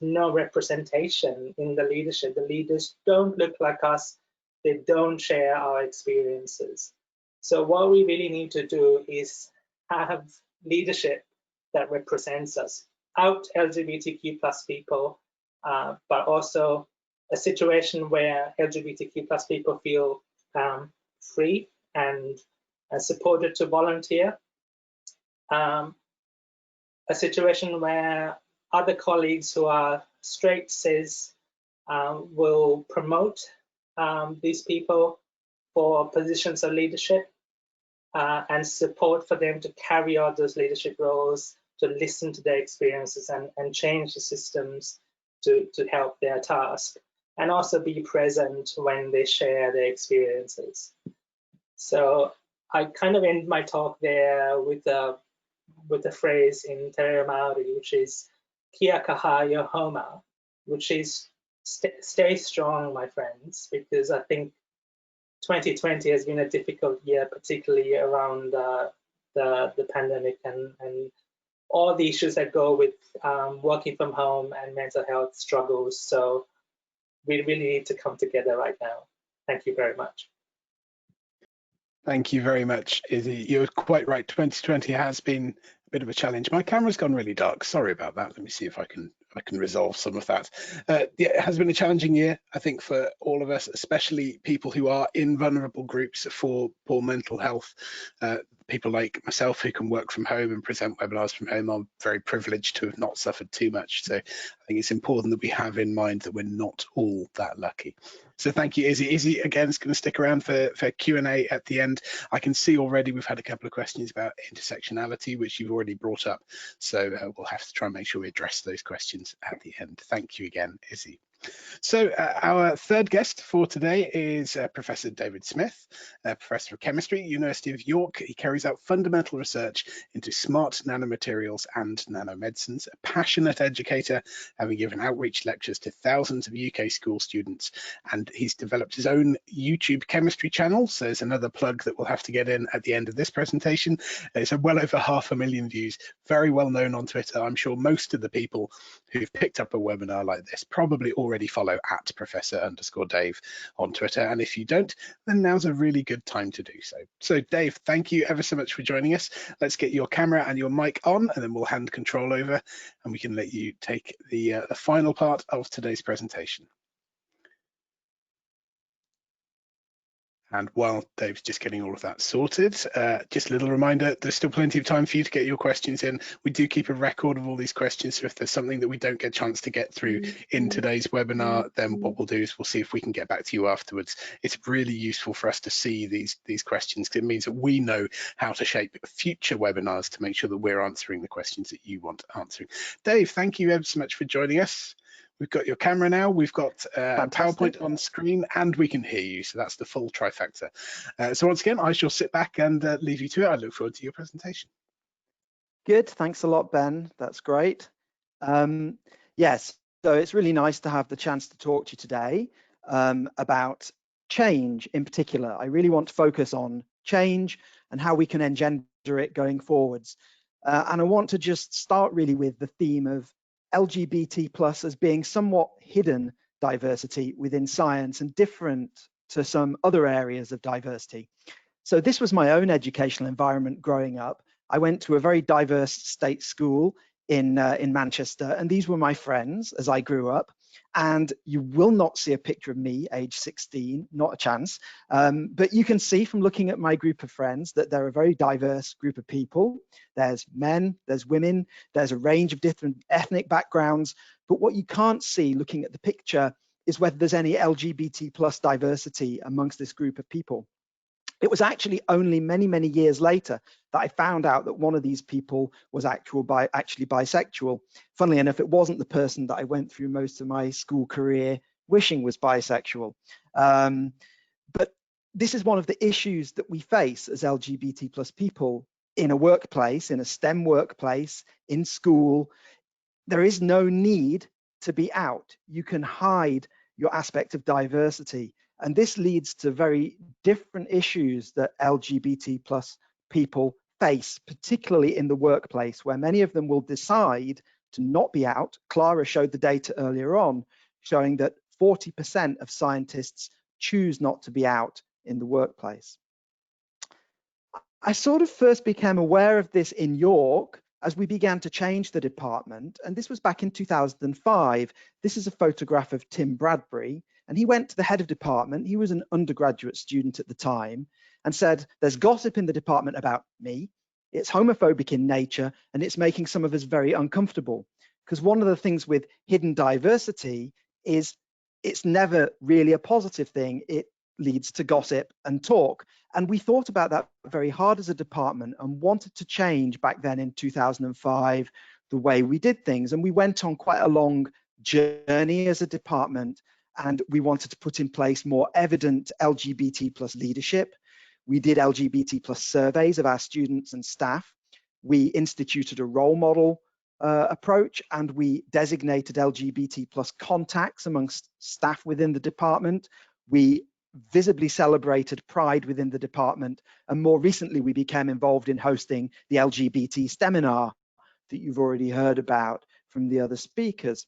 no representation in the leadership. The leaders don't look like us. They don't share our experiences. So what we really need to do is have leadership that represents us, out LGBTQ plus people, but also a situation where LGBTQ plus people feel free and supported to volunteer. A situation where other colleagues who are straight cis will promote these people for positions of leadership and support for them to carry out those leadership roles, to listen to their experiences and change the systems to help their task, and also be present when they share their experiences. So I kind of end my talk there with a phrase in Te Reo Māori, which is kia kaha yo homa, which is stay strong, my friends, because I think 2020 has been a difficult year, particularly around the pandemic and all the issues that go with working from home and mental health struggles. So we really need to come together right now. Thank you very much. Thank you very much, Izzy. You're quite right. 2020 has been a bit of a challenge. My camera's gone really dark. Sorry about that. Let me see if I can resolve some of that. Yeah, it has been a challenging year, I think, for all of us, especially people who are in vulnerable groups for poor mental health. People like myself who can work from home and present webinars from home. I'm very privileged to have not suffered too much. So I think it's important that we have in mind that we're not all that lucky. So thank you, Izzy. Izzy, again, is going to stick around for Q&A at the end. I can see already we've had a couple of questions about intersectionality, which you've already brought up. So we'll have to try and make sure we address those questions at the end. Thank you again, Izzy. So our third guest for today is Professor David Smith, Professor of Chemistry, University of York. He carries out fundamental research into smart nanomaterials and nanomedicines, a passionate educator, having given outreach lectures to thousands of UK school students. And he's developed his own YouTube chemistry channel. So there's another plug that we'll have to get in at the end of this presentation. It's well over 500,000 views, very well known on Twitter. I'm sure most of the people who've picked up a webinar like this probably already follow at Professor_Dave on Twitter. And if you don't, then now's a really good time to do so. So Dave, thank you ever so much for joining us. Let's get your camera and your mic on, and then we'll hand control over and we can let you take the final part of today's presentation. And while Dave's just getting all of that sorted, just a little reminder, there's still plenty of time for you to get your questions in. We do keep a record of all these questions, so if there's something that we don't get a chance to get through in today's webinar, then what we'll do is we'll see if we can get back to you afterwards. It's really useful for us to see these questions, because it means that we know how to shape future webinars to make sure that we're answering the questions that you want answering. Dave, thank you ever so much for joining us. We've got your camera now, we've got PowerPoint on screen, and we can hear you. So that's the full trifecta. So once again, I shall sit back and leave you to it. I look forward to your presentation. Good, thanks a lot, Ben. That's great. Yes, so it's really nice to have the chance to talk to you today about change in particular. I really want to focus on change and how we can engender it going forwards. And I want to just start really with the theme of LGBT plus as being somewhat hidden diversity within science and different to some other areas of diversity. So this was my own educational environment growing up. I went to a very diverse state school in Manchester, and these were my friends as I grew up. And you will not see a picture of me, age 16, not a chance. But you can see from looking at my group of friends that they're a very diverse group of people. There's men, there's women, there's a range of different ethnic backgrounds. But what you can't see looking at the picture is whether there's any LGBT plus diversity amongst this group of people. It was actually only many, many years later that I found out that one of these people was actually bisexual. Funnily enough, it wasn't the person that I went through most of my school career wishing was bisexual. But this is one of the issues that we face as LGBT plus people in a workplace, in a STEM workplace, in school. There is no need to be out. You can hide your aspect of diversity. And this leads to very different issues that LGBT plus people face, particularly in the workplace, where many of them will decide to not be out. Clara showed the data earlier on, showing that 40% of scientists choose not to be out in the workplace. I sort of first became aware of this in York as we began to change the department, and this was back in 2005. This is a photograph of Tim Bradbury, and he went to the head of department. He was an undergraduate student at the time, and said, there's gossip in the department about me, it's homophobic in nature, and it's making some of us very uncomfortable. Because one of the things with hidden diversity is it's never really a positive thing. It leads to gossip and talk. And we thought about that very hard as a department and wanted to change back then in 2005 the way we did things. And we went on quite a long journey as a department, and we wanted to put in place more evident LGBT plus leadership. We did LGBT plus surveys of our students and staff. We instituted a role model approach, and we designated LGBT plus contacts amongst staff within the department. We visibly celebrated pride within the department, and more recently we became involved in hosting the LGBT seminar that you've already heard about from the other speakers.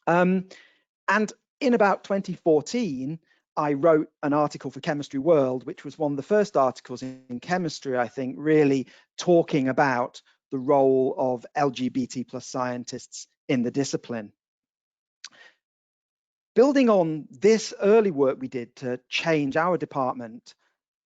And in about 2014, I wrote an article for Chemistry World, which was one of the first articles in chemistry, I think, really talking about the role of LGBT plus scientists in the discipline. Building on this early work we did to change our department,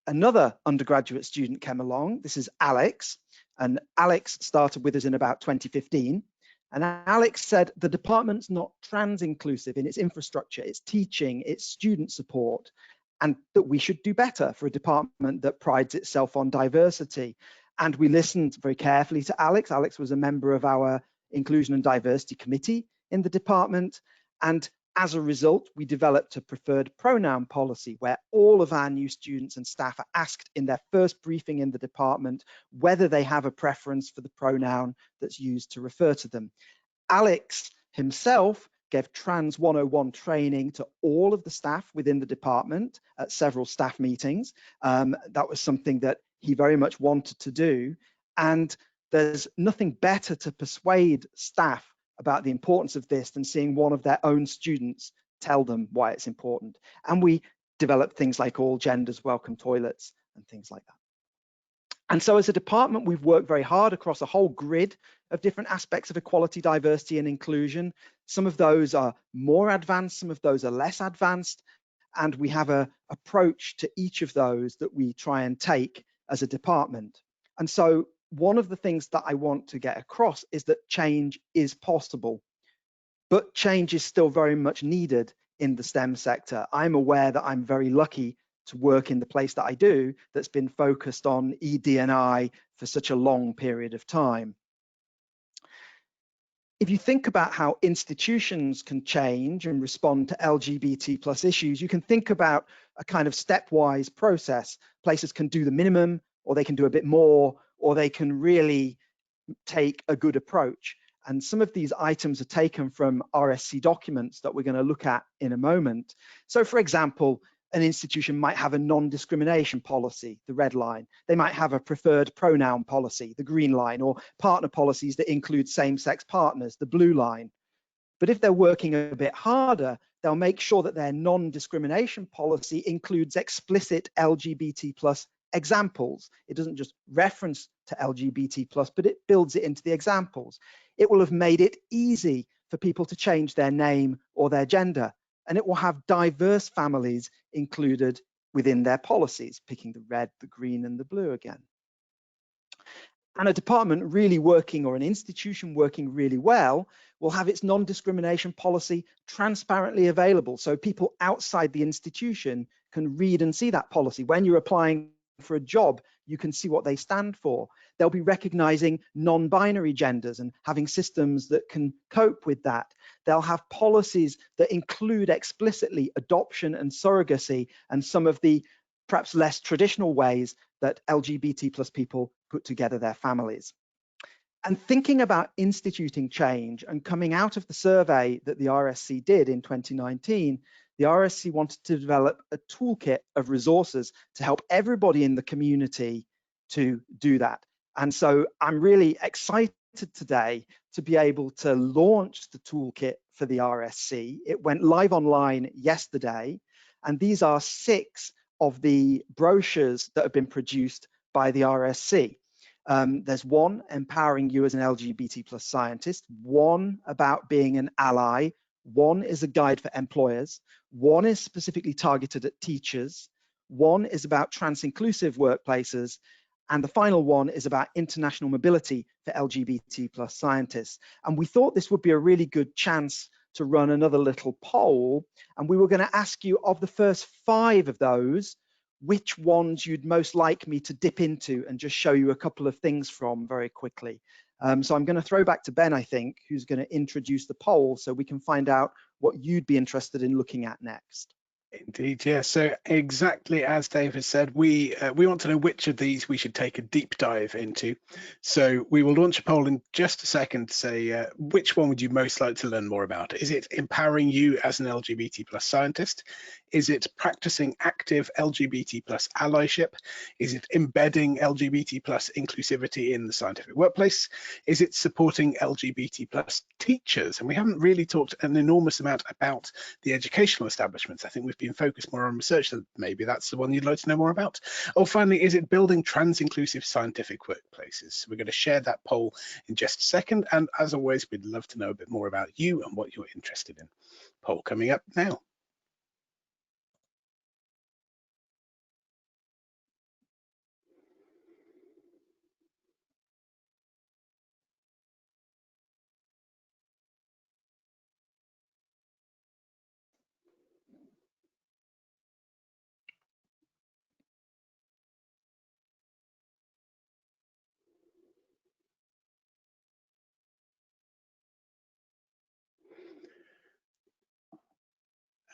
another undergraduate student came along. This is Alex, and Alex started with us in about 2015. And Alex said the department's not trans-inclusive in its infrastructure, its teaching, its student support, and that we should do better for a department that prides itself on diversity. And we listened very carefully to Alex. Alex was a member of our Inclusion and Diversity Committee in the department, and As a result, we developed a preferred pronoun policy where all of our new students and staff are asked in their first briefing in the department whether they have a preference for the pronoun that's used to refer to them. Alex himself gave Trans 101 training to all of the staff within the department at several staff meetings. That was something that he very much wanted to do. And there's nothing better to persuade staff about the importance of this than seeing one of their own students tell them why it's important. And we developed things like all genders welcome toilets and things like that. And so as a department, we've worked very hard across a whole grid of different aspects of equality, diversity, and inclusion. Some of those are more advanced, some of those are less advanced, and we have an approach to each of those that we try and take as a department. And so one of the things that I want to get across is that change is possible, but change is still very much needed in the STEM sector. I'm aware that I'm very lucky to work in the place that I do that's been focused on ED&I for such a long period of time. If you think about how institutions can change and respond to LGBT plus issues, you can think about a kind of stepwise process. Places can do the minimum, or they can do a bit more, or they can really take a good approach. And some of these items are taken from RSC documents that we're going to look at in a moment. So for example, an institution might have a non-discrimination policy, the red line. They might have a preferred pronoun policy, the green line, or partner policies that include same-sex partners, the blue line. But if they're working a bit harder, they'll make sure that their non-discrimination policy includes explicit LGBT plus examples. It doesn't just reference to LGBT plus, but it builds it into the examples. It will have made it easy for people to change their name or their gender, and it will have diverse families included within their policies, picking the red, the green, and the blue again. And a department really working, or an institution working really well, will have its non-discrimination policy transparently available, so people outside the institution can read and see that policy. When you're applying for a job, you can see what they stand for. They'll be recognizing non-binary genders and having systems that can cope with that. They'll have policies that include explicitly adoption and surrogacy and some of the perhaps less traditional ways that LGBT plus people put together their families. And thinking about instituting change and coming out of the survey that the RSC did in 2019, the RSC wanted to develop a toolkit of resources to help everybody in the community to do that. And so I'm really excited today to be able to launch the toolkit for the RSC. It went live online yesterday, and these are 6 of the brochures that have been produced by the RSC. There's one empowering you as an LGBT plus scientist, one about being an ally, one is a guide for employers, one is specifically targeted at teachers, one is about trans-inclusive workplaces, and the final one is about international mobility for LGBT plus scientists. And we thought this would be a really good chance to run another little poll, and we were going to ask you, of the first 5 of those, which ones you'd most like me to dip into and just show you a couple of things from very quickly. So I'm going to throw back to Ben, I think, who's going to introduce the poll so we can find out what you'd be interested in looking at next. Indeed, yeah. So exactly as Dave has said, we want to know which of these we should take a deep dive into. So we will launch a poll in just a second to say which one would you most like to learn more about? Is it empowering you as an LGBT plus scientist? Is it practicing active LGBT plus allyship? Is it embedding LGBT plus inclusivity in the scientific workplace? Is it supporting LGBT plus teachers? And we haven't really talked an enormous amount about the educational establishments. I think we've been focused more on research, so maybe that's the one you'd like to know more about. Or finally, is it building trans-inclusive scientific workplaces? We're going to share that poll in just a second, and as always, we'd love to know a bit more about you and what you're interested in. Poll coming up now.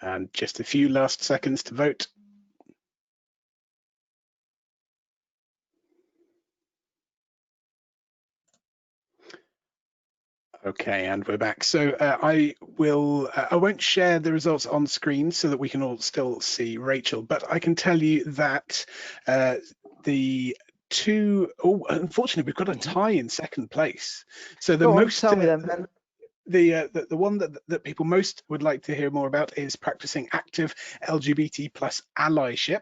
And just a few last seconds to vote. Okay, and we're back. So I won't share the results on screen so that we can all still see Rachel, but I can tell you that unfortunately, we've got a tie in second place. So the most, tell me then, Ben. The one that people most would like to hear more about is practicing active LGBT plus allyship.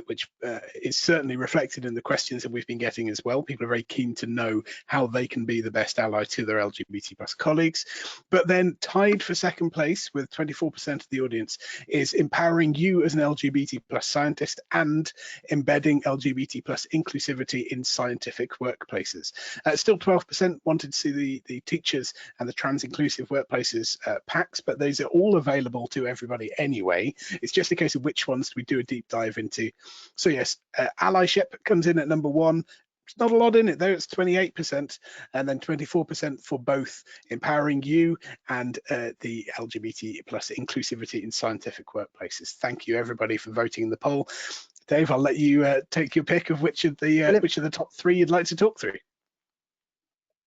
Which is certainly reflected in the questions that we've been getting as well. People are very keen to know how they can be the best ally to their LGBT plus colleagues. But then tied for second place with 24% of the audience is empowering you as an LGBT plus scientist and embedding LGBT plus inclusivity in scientific workplaces. Still 12% wanted to see the teachers and the trans inclusive workplaces packs, but those are all available to everybody anyway. It's just a case of which ones we do a deep dive into. So yes, allyship comes in at number 1. It's not a lot in it though, it's 28%, and then 24% for both empowering you and the LGBT plus inclusivity in scientific workplaces. Thank you everybody for voting in the poll. Dave, I'll let you take your pick of which of the top 3 you'd like to talk through.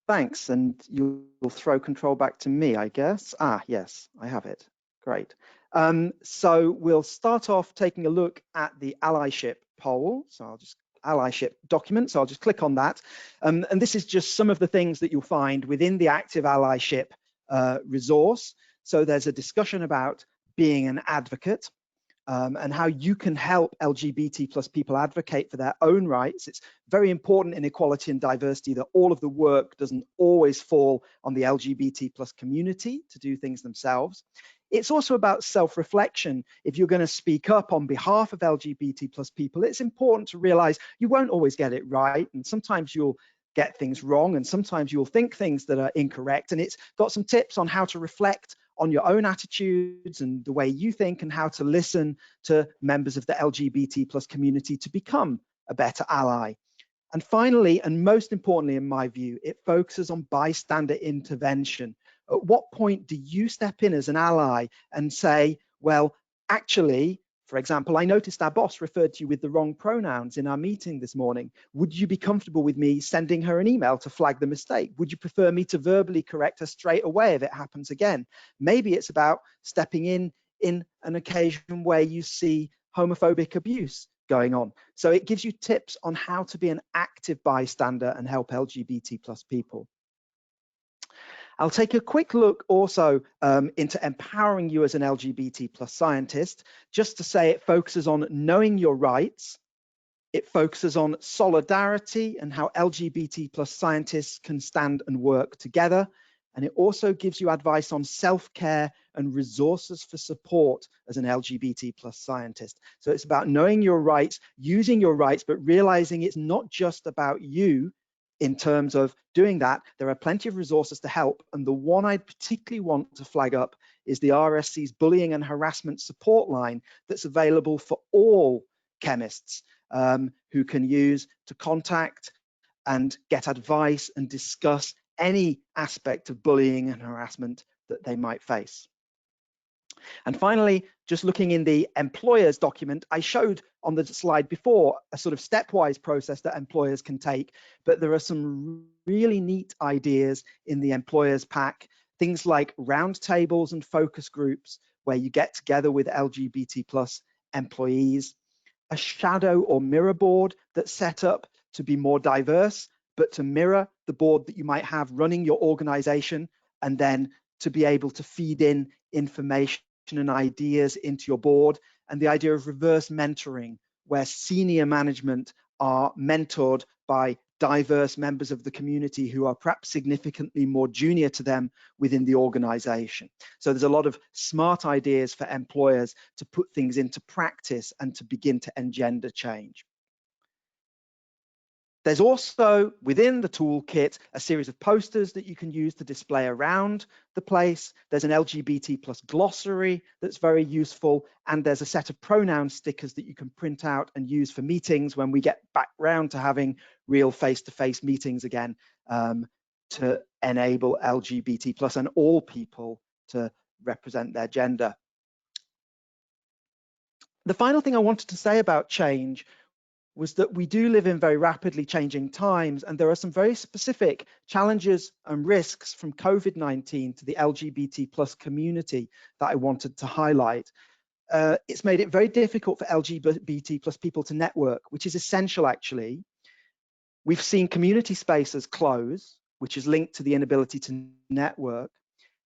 Thanks, and you'll throw control back to me, I guess. Yes, I have it. Great. So we'll start off taking a look at the allyship poll. So allyship document. So I'll just click on that. And this is just some of the things that you'll find within the active allyship resource. So there's a discussion about being an advocate and how you can help LGBT plus people advocate for their own rights. It's very important in equality and diversity that all of the work doesn't always fall on the LGBT plus community to do things themselves. It's also about self-reflection. If you're going to speak up on behalf of LGBT plus people, it's important to realize you won't always get it right. And sometimes you'll get things wrong, and sometimes you'll think things that are incorrect. And it's got some tips on how to reflect on your own attitudes and the way you think, and how to listen to members of the LGBT plus community to become a better ally. And finally, and most importantly, in my view, it focuses on bystander intervention. At what point do you step in as an ally and say, well, actually, for example, I noticed our boss referred to you with the wrong pronouns in our meeting this morning. Would you be comfortable with me sending her an email to flag the mistake? Would you prefer me to verbally correct her straight away if it happens again? Maybe it's about stepping in an occasion where you see homophobic abuse going on. So it gives you tips on how to be an active bystander and help LGBT plus people. I'll take a quick look also into empowering you as an LGBT plus scientist, just to say it focuses on knowing your rights. It focuses on solidarity and how LGBT plus scientists can stand and work together. And it also gives you advice on self-care and resources for support as an LGBT plus scientist. So it's about knowing your rights, using your rights, but realizing it's not just about you. In terms of doing that, there are plenty of resources to help. And the one I'd particularly want to flag up is the RSC's bullying and harassment support line that's available for all chemists who can use to contact and get advice and discuss any aspect of bullying and harassment that they might face. And finally, just looking in the employers document, I showed on the slide before a sort of stepwise process that employers can take, but there are some really neat ideas in the employers pack, things like roundtables and focus groups where you get together with LGBT plus employees, a shadow or mirror board that's set up to be more diverse, but to mirror the board that you might have running your organization, and then to be able to feed in information and ideas into your board, and the idea of reverse mentoring, where senior management are mentored by diverse members of the community who are perhaps significantly more junior to them within the organization. So there's a lot of smart ideas for employers to put things into practice and to begin to engender change. There's also, within the toolkit, a series of posters that you can use to display around the place. There's an LGBT plus glossary that's very useful, and there's a set of pronoun stickers that you can print out and use for meetings when we get back round to having real face-to-face meetings again, to enable LGBT plus and all people to represent their gender. The final thing I wanted to say about change was that we do live in very rapidly changing times, and there are some very specific challenges and risks from COVID-19 to the LGBT plus community that I wanted to highlight. It's made it very difficult for LGBT plus people to network, which is essential actually. We've seen community spaces close, which is linked to the inability to network.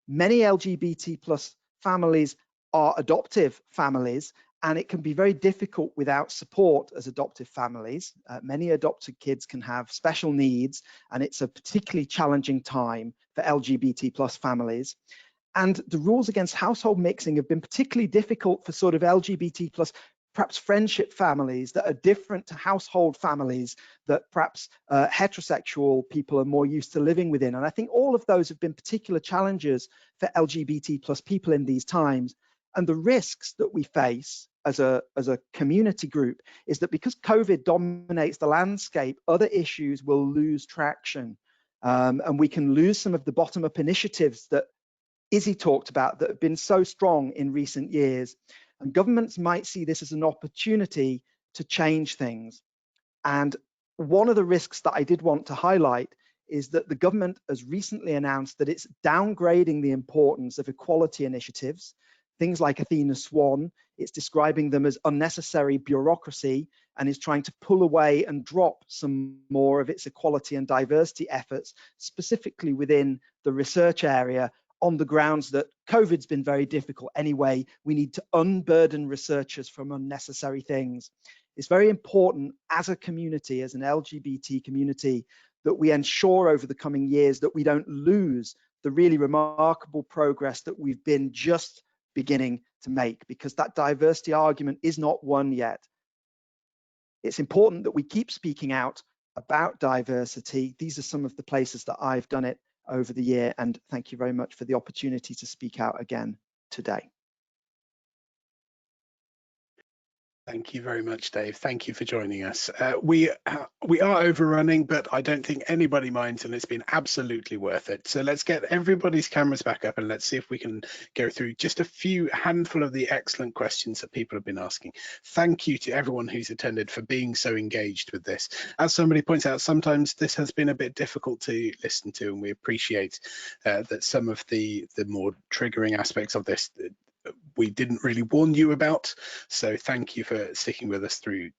Many LGBT plus families are adoptive families, and it can be very difficult without support as adoptive families. Many adopted kids can have special needs, and it's a particularly challenging time for LGBT plus families. And the rules against household mixing have been particularly difficult for sort of LGBT plus perhaps friendship families that are different to household families that perhaps heterosexual people are more used to living within. And I think all of those have been particular challenges for LGBT plus people in these times. And the risks that we face as a community group is that because COVID dominates the landscape, other issues will lose traction. And we can lose some of the bottom-up initiatives that Izzy talked about that have been so strong in recent years. And governments might see this as an opportunity to change things. And one of the risks that I did want to highlight is that the government has recently announced that it's downgrading the importance of equality initiatives, things like Athena Swan. It's describing them as unnecessary bureaucracy and is trying to pull away and drop some more of its equality and diversity efforts, specifically within the research area, on the grounds that COVID's been very difficult anyway. We need to unburden researchers from unnecessary things. It's very important as a community, as an LGBT community, that we ensure over the coming years that we don't lose the really remarkable progress that we've been just beginning to make, because that diversity argument is not won yet. It's important that we keep speaking out about diversity. These are some of the places that I've done it over the year, and thank you very much for the opportunity to speak out again today. Thank you very much, Dave. Thank you for joining us. We are overrunning, but I don't think anybody minds, and it's been absolutely worth it. So let's get everybody's cameras back up and let's see if we can go through just a handful of the excellent questions that people have been asking. Thank you to everyone who's attended for being so engaged with this. As somebody points out, sometimes this has been a bit difficult to listen to, and we appreciate that some of the more triggering aspects of this we didn't really warn you about, so thank you for sticking with us through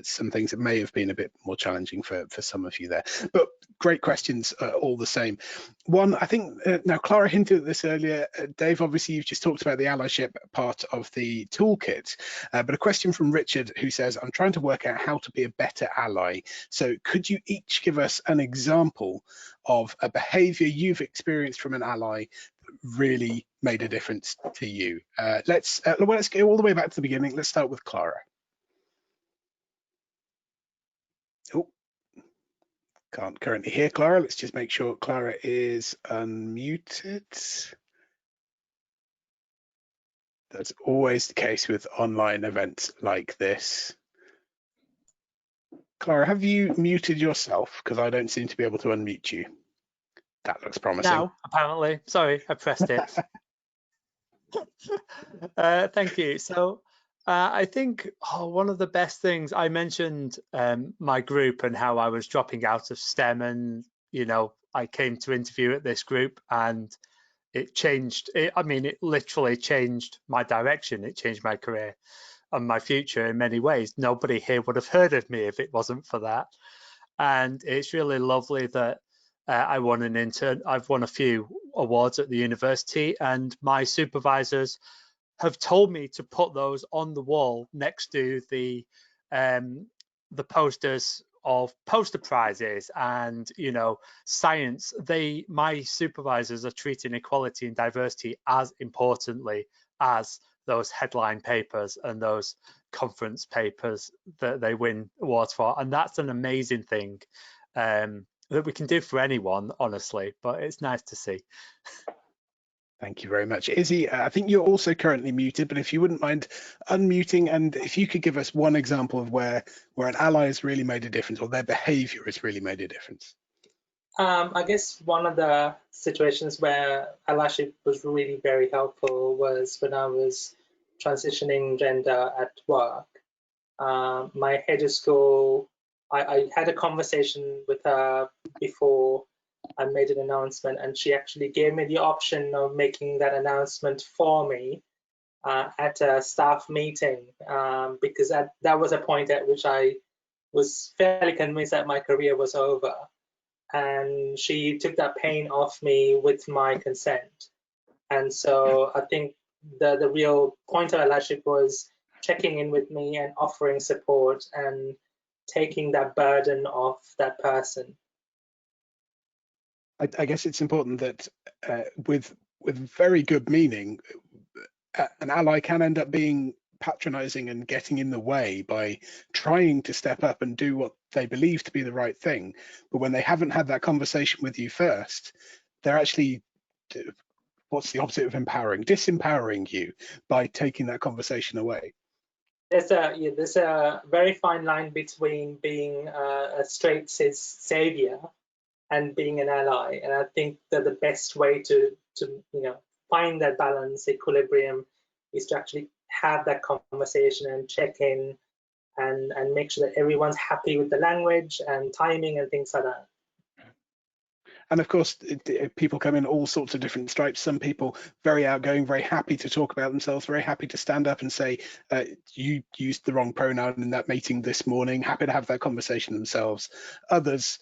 some things that may have been a bit more challenging for some of you there, but great questions all the same. One, I think now Clara hinted at this earlier, Dave, obviously you've just talked about the allyship part of the toolkit, but a question from Richard who says, I'm trying to work out how to be a better ally, so could you each give us an example of a behavior you've experienced from an ally really made a difference to you? Let's go all the way back to the beginning. Let's start with Clara. Oh, can't currently hear Clara. Let's just make sure Clara is unmuted. That's always the case with online events like this. Clara, have you muted yourself? Because I don't seem to be able to unmute you. That looks promising. Now, apparently. Sorry, I pressed it. Thank you. So I think one of the best things, I mentioned my group and how I was dropping out of STEM, and I came to interview at this group and it changed. It literally changed my direction. It changed my career and my future in many ways. Nobody here would have heard of me if it wasn't for that. And it's really lovely that I won an intern. I've won a few awards at the university, and my supervisors have told me to put those on the wall next to the posters of poster prizes and science. My supervisors are treating equality and diversity as importantly as those headline papers and those conference papers that they win awards for, and that's an amazing thing that we can do for anyone, honestly, but it's nice to see. Thank you very much. Izzy, I think you're also currently muted, but if you wouldn't mind unmuting, and if you could give us one example of where an ally has really made a difference, or their behavior has really made a difference. I guess one of the situations where allyship was really very helpful was when I was transitioning gender at work. My head of school, I had a conversation with her before I made an announcement, and she actually gave me the option of making that announcement for me at a staff meeting, because that was a point at which I was fairly convinced that my career was over. And she took that pain off me with my consent. And so I think the real point of allyship was checking in with me and offering support and taking that burden off that person. I guess it's important that with very good meaning, an ally can end up being patronizing and getting in the way by trying to step up and do what they believe to be the right thing. But when they haven't had that conversation with you first, they're actually, what's the opposite of empowering? Disempowering you by taking that conversation away. There's a very fine line between being a straight cis savior and being an ally, and I think that the best way to find that balance, equilibrium, is to actually have that conversation and check in and make sure that everyone's happy with the language and timing and things like that. And of course, people come in all sorts of different stripes. Some people very outgoing, very happy to talk about themselves, very happy to stand up and say, you used the wrong pronoun in that meeting this morning, happy to have that conversation themselves. Others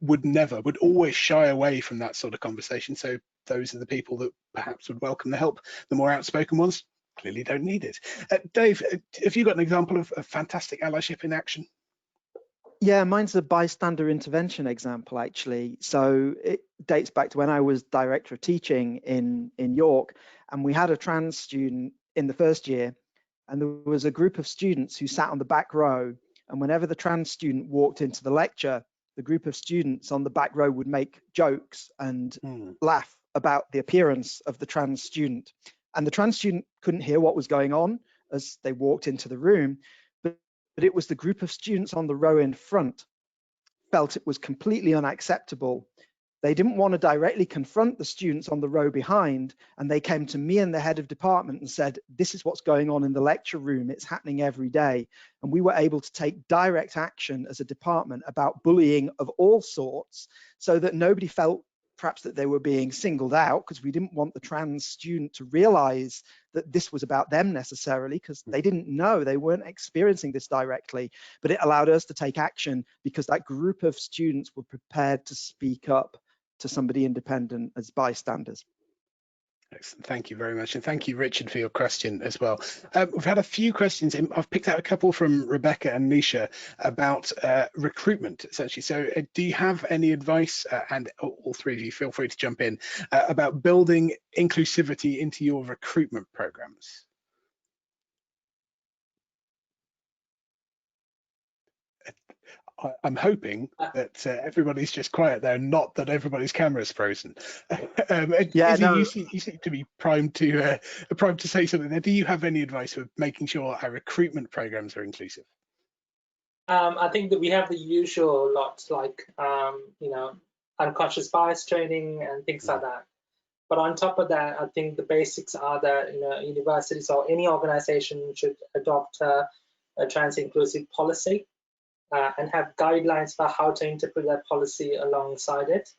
would always shy away from that sort of conversation. So those are the people that perhaps would welcome the help. The more outspoken ones clearly don't need it. Dave, have you got an example of a fantastic allyship in action? Yeah, mine's a bystander intervention example, actually. So it dates back to when I was director of teaching in York, and we had a trans student in the first year, and there was a group of students who sat on the back row, and whenever the trans student walked into the lecture, the group of students on the back row would make jokes and laugh about the appearance of the trans student. And the trans student couldn't hear what was going on as they walked into the room, but it was the group of students on the row in front felt it was completely unacceptable. They didn't want to directly confront the students on the row behind, and they came to me and the head of department and said, this is what's going on in the lecture room, it's happening every day. And we were able to take direct action as a department about bullying of all sorts, so that nobody felt perhaps that they were being singled out, because we didn't want the trans student to realize that this was about them necessarily, because they didn't know, they weren't experiencing this directly. But it allowed us to take action because that group of students were prepared to speak up to somebody independent as bystanders. Excellent. Thank you very much. And thank you, Richard, for your question as well. We've had a few questions. I've picked out a couple from Rebecca and Nisha about recruitment, essentially. So do you have any advice, and all three of you feel free to jump in, about building inclusivity into your recruitment programs? I'm hoping that everybody's just quiet there, not that everybody's camera's frozen. Yeah, Izzy, no. you seem to be primed to say something there. Do you have any advice for making sure our recruitment programs are inclusive? I think that we have the usual lots, like unconscious bias training and things like that. But on top of that, I think the basics are that universities or any organization should adopt a trans inclusive policy. And have guidelines for how to interpret that policy alongside it,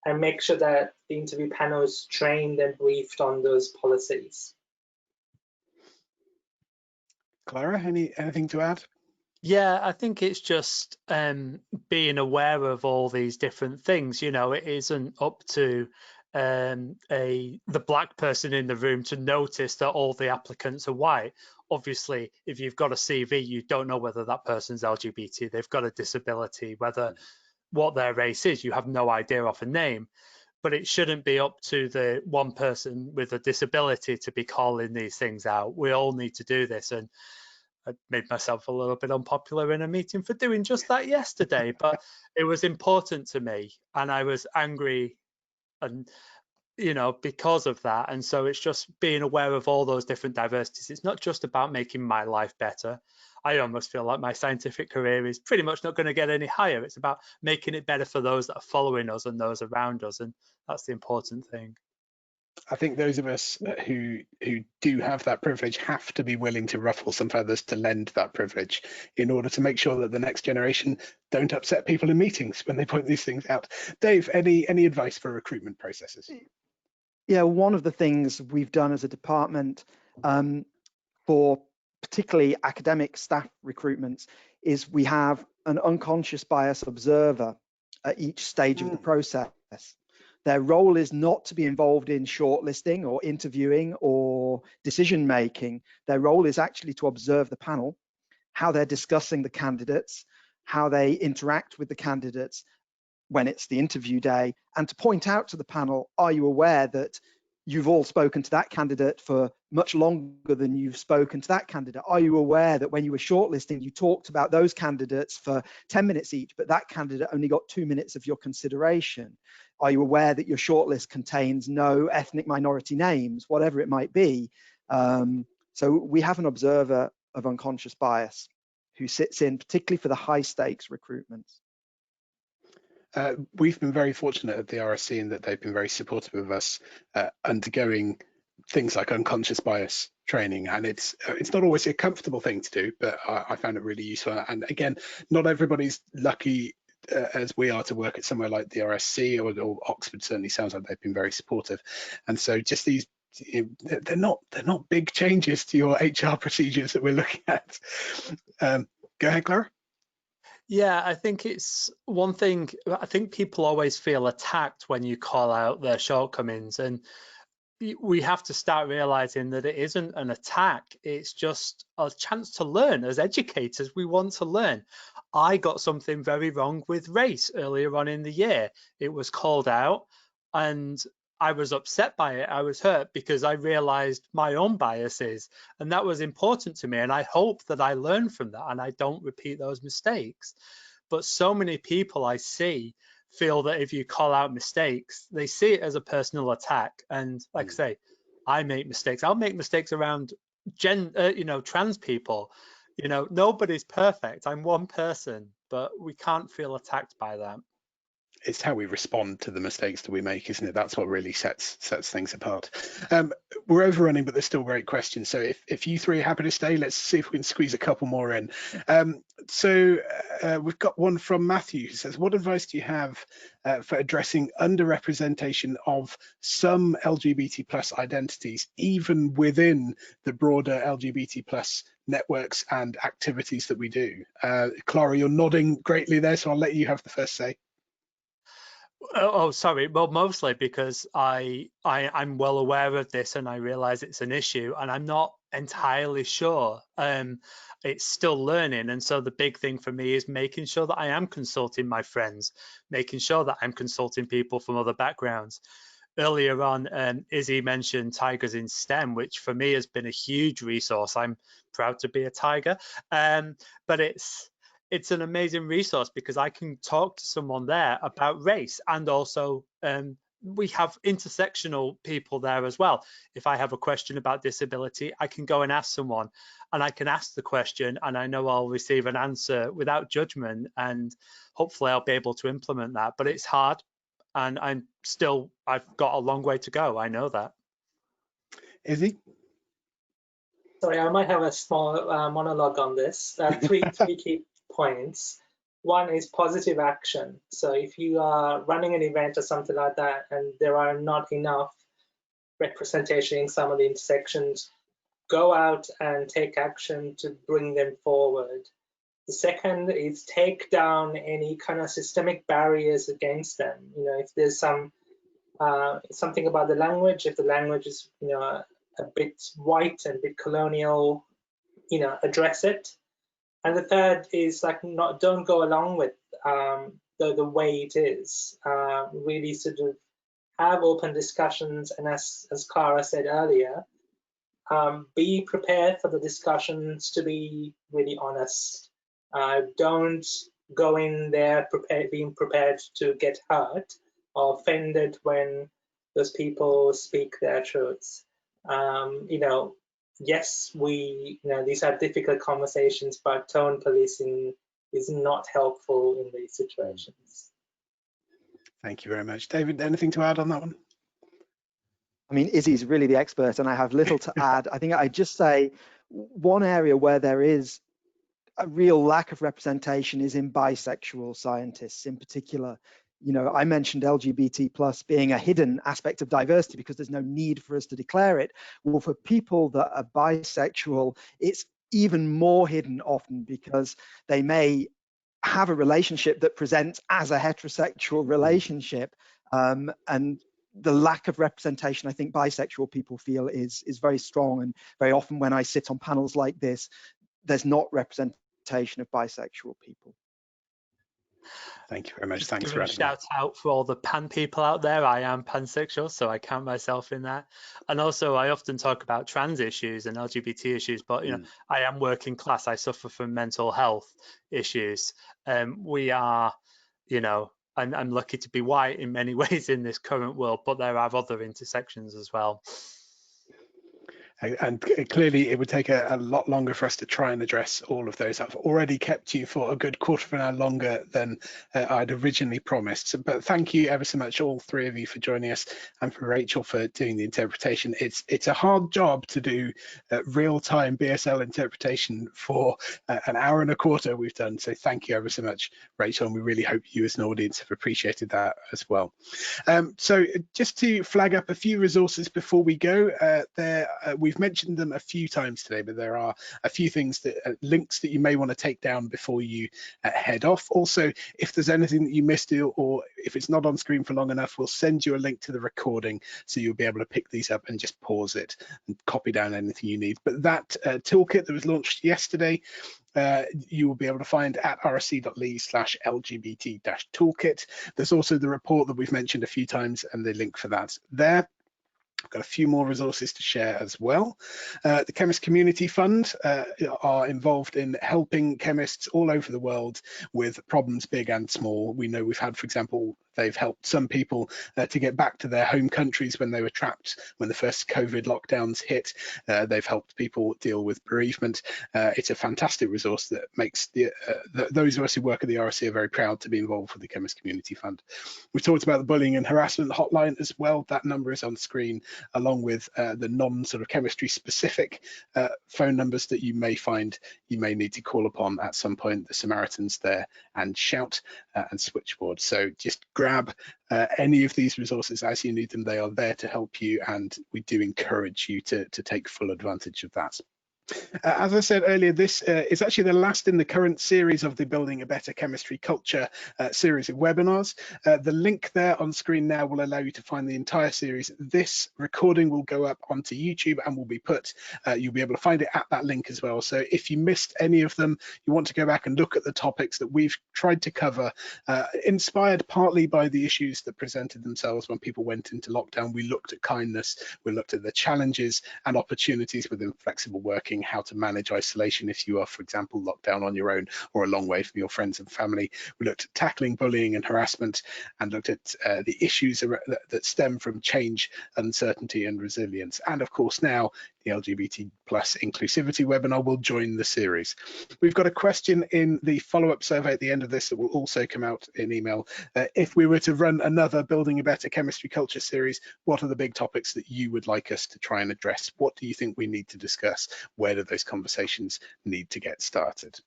and make sure that the interview panel is trained and briefed on those policies. Clara, anything to add? Yeah, I think it's just being aware of all these different things. It isn't up to the black person in the room to notice that all the applicants are white. Obviously, if you've got a CV, you don't know whether that person's LGBT, they've got a disability, what their race is, you have no idea off a name. But it shouldn't be up to the one person with a disability to be calling these things out. We all need to do this. And I made myself a little bit unpopular in a meeting for doing just that yesterday, but it was important to me, and I was angry and because of that. And so it's just being aware of all those different diversities. It's not just about making my life better. I almost feel like my scientific career is pretty much not going to get any higher. It's about making it better for those that are following us and those around us, and that's the important thing. I think those of us who do have that privilege have to be willing to ruffle some feathers to lend that privilege in order to make sure that the next generation don't upset people in meetings when they point these things out. Dave, any advice for recruitment processes? Yeah, one of the things we've done as a department for particularly academic staff recruitments is we have an unconscious bias observer at each stage of the process. Their role is not to be involved in shortlisting or interviewing or decision making. Their role is actually to observe the panel, how they're discussing the candidates, how they interact with the candidates when it's the interview day, and to point out to the panel, are you aware that you've all spoken to that candidate for much longer than you've spoken to that candidate? Are you aware that when you were shortlisting, you talked about those candidates for 10 minutes each, but that candidate only got 2 minutes of your consideration? Are you aware that your shortlist contains no ethnic minority names, whatever it might be? So we have an observer of unconscious bias who sits in particularly for the high stakes recruitments. We've been very fortunate at the RSC in that they've been very supportive of us undergoing things like unconscious bias training, and it's not always a comfortable thing to do, but I found it really useful. And again, not everybody's lucky as we are to work at somewhere like the RSC or Oxford. Certainly sounds like they've been very supportive, and so just these. They're not big changes to your HR procedures that we're looking at. Go ahead, Clara. Yeah, I think it's one thing. I think people always feel attacked when you call out their shortcomings, and we have to start realizing that it isn't an attack. It's just a chance to learn. As educators, we want to learn. I got something very wrong with race earlier on in the year. It was called out, and I was upset by it. I was hurt because I realized my own biases, and that was important to me. And I hope that I learn from that and I don't repeat those mistakes. But so many people I see feel that if you call out mistakes, they see it as a personal attack. And like I say, I make mistakes. I'll make mistakes around trans people. Nobody's perfect. I'm one person, but we can't feel attacked by that. It's how we respond to the mistakes that we make, isn't it? That's what really sets things apart. We're overrunning, but there's still great questions. So if you three are happy to stay, let's see if we can squeeze a couple more in. So we've got one from Matthew who says, what advice do you have for addressing underrepresentation of some LGBT plus identities, even within the broader LGBT plus networks and activities that we do? Clara, you're nodding greatly there, so I'll let you have the first say. Oh, sorry. Well, mostly because I'm well aware of this and I realize it's an issue, and I'm not entirely sure. It's still learning, and so the big thing for me is making sure that I am consulting my friends, making sure that I'm consulting people from other backgrounds. Earlier on, Izzy mentioned Tigers in STEM, which for me has been a huge resource. I'm proud to be a Tiger, but it's an amazing resource because I can talk to someone there about race, and also we have intersectional people there as well. If I have a question about disability, I can go and ask someone, and I can ask the question and I know I'll receive an answer without judgment, and hopefully I'll be able to implement that. But it's hard, and I've got a long way to go. I know that. Izzy? Sorry, I might have a small monologue on this. Three key points. One is positive action. So if you are running an event or something like that and there are not enough representation in some of the intersections, go out and take action to bring them forward. The second is take down any kind of systemic barriers against them. If there's something about the language, if the language is a bit white and a bit colonial, address it. And the third is don't go along with the way it is. Really sort of have open discussions, and as Clara said earlier, be prepared for the discussions to be really honest. Don't go in there being prepared to get hurt or offended when those people speak their truths. Yes, these are difficult conversations, but tone policing is not helpful in these situations. Thank you very much. David, anything to add on that one? I mean, Izzy's really the expert, and I have little to add. I think I'd just say one area where there is a real lack of representation is in bisexual scientists in particular. You know, I mentioned LGBT plus being a hidden aspect of diversity because there's no need for us to declare it. Well, for people that are bisexual, it's even more hidden often because they may have a relationship that presents as a heterosexual relationship, and the lack of representation I think bisexual people feel is very strong. And very often when I sit on panels like this, there's not representation of bisexual people. Thank you very much. Just Thanks giving for a shout out for all the pan people out there. I am pansexual, so I count myself in that. And also, I often talk about trans issues and LGBT issues, but you know, I am working class. I suffer from mental health issues. We are, you know, I'm lucky to be white in many ways in this current world, but there are other intersections as well. And clearly it would take a lot longer for us to try and address all of those. I've already kept you for a good quarter of an hour longer than I'd originally promised. But thank you ever so much, all three of you, for joining us, and for Rachel for doing the interpretation. It's a hard job to do real-time BSL interpretation for an hour and a quarter we've done. So thank you ever so much, Rachel, and we really hope you as an audience have appreciated that as well. So just to flag up a few resources before we go, we've mentioned them a few times today, but there are a few things that links that you may want to take down before you head off. Also, if there's anything that you missed or if it's not on screen for long enough, we'll send you a link to the recording so you'll be able to pick these up and just pause it and copy down anything you need. But that toolkit that was launched yesterday, you will be able to find at rsc.ly/lgbt-toolkit. There's also the report that we've mentioned a few times and the link for that there. I've got a few more resources to share as well. The Chemist Community Fund are involved in helping chemists all over the world with problems big and small. We know we've had, for example, they've helped some people to get back to their home countries when they were trapped when the first COVID lockdowns hit. They've helped people deal with bereavement. It's a fantastic resource that makes those of us who work at the RSC are very proud to be involved with the Chemist Community Fund. We've talked about the bullying and harassment hotline as well. That number is on screen, along with the non-sort of chemistry specific phone numbers that you may find you may need to call upon at some point. The Samaritans there and Shout and Switchboard. So just grab any of these resources as you need them. They are there to help you, and we do encourage you to take full advantage of that. As I said earlier, this is actually the last in the current series of the Building a Better Chemistry Culture series of webinars. The link there on screen now will allow you to find the entire series. This recording will go up onto YouTube and will be put, you'll be able to find it at that link as well. So if you missed any of them, you want to go back and look at the topics that we've tried to cover, inspired partly by the issues that presented themselves when people went into lockdown. We looked at kindness, we looked at the challenges and opportunities within flexible working, how to manage isolation if you are, for example, locked down on your own or a long way from your friends and family. We looked at tackling bullying and harassment, and looked at the issues that stem from change, uncertainty and resilience. And of course now the LGBT plus inclusivity webinar will join the series. We've got a question in the follow-up survey at the end of this that will also come out in email. If we were to run another Building a Better Chemistry Culture series, what are the big topics that you would like us to try and address? What do you think we need to discuss? Where do those conversations need to get started?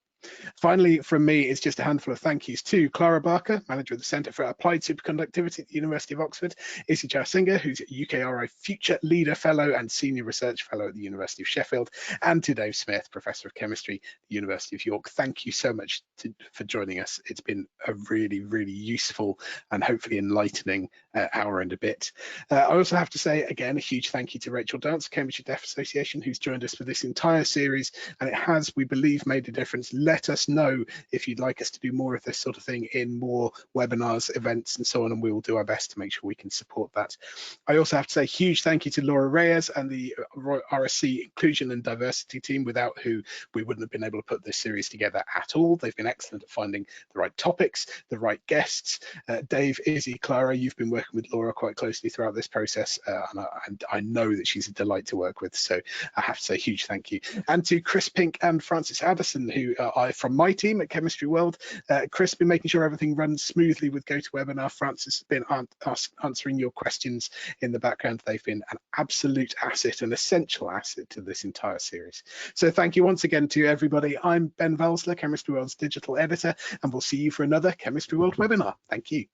Finally, from me, it's just a handful of thank yous to Clara Barker, Manager of the Centre for Applied Superconductivity at the University of Oxford, Izzy Jayasinghe, who's a UKRI Future Leader Fellow and Senior Research Fellow at the University of Sheffield, and to Dave Smith, Professor of Chemistry at the University of York. Thank you so much for joining us. It's been a really, really useful and hopefully enlightening hour and a bit. I also have to say, again, a huge thank you to Rachel Dance, Cambridgeshire Deaf Association, who's joined us for this entire series, and it has, we believe, made a difference. Let us know if you'd like us to do more of this sort of thing in more webinars, events and so on, and we will do our best to make sure we can support that. I also have to say a huge thank you to Laura Reyes and the RSC Inclusion and Diversity team, without who we wouldn't have been able to put this series together at all. They've been excellent at finding the right topics, the right guests. Dave, Izzy, Clara, you've been working with Laura quite closely throughout this process, and I know that she's a delight to work with, so I have to say a huge thank you. And to Chris Pink and Francis Addison, who are from my team at Chemistry World. Chris been making sure everything runs smoothly with GoToWebinar. Francis has been answering your questions in the background. They've been an absolute asset, an essential asset to this entire series. So thank you once again to everybody. I'm Ben Valsler, Chemistry World's digital editor, and we'll see you for another Chemistry World webinar. Thank you.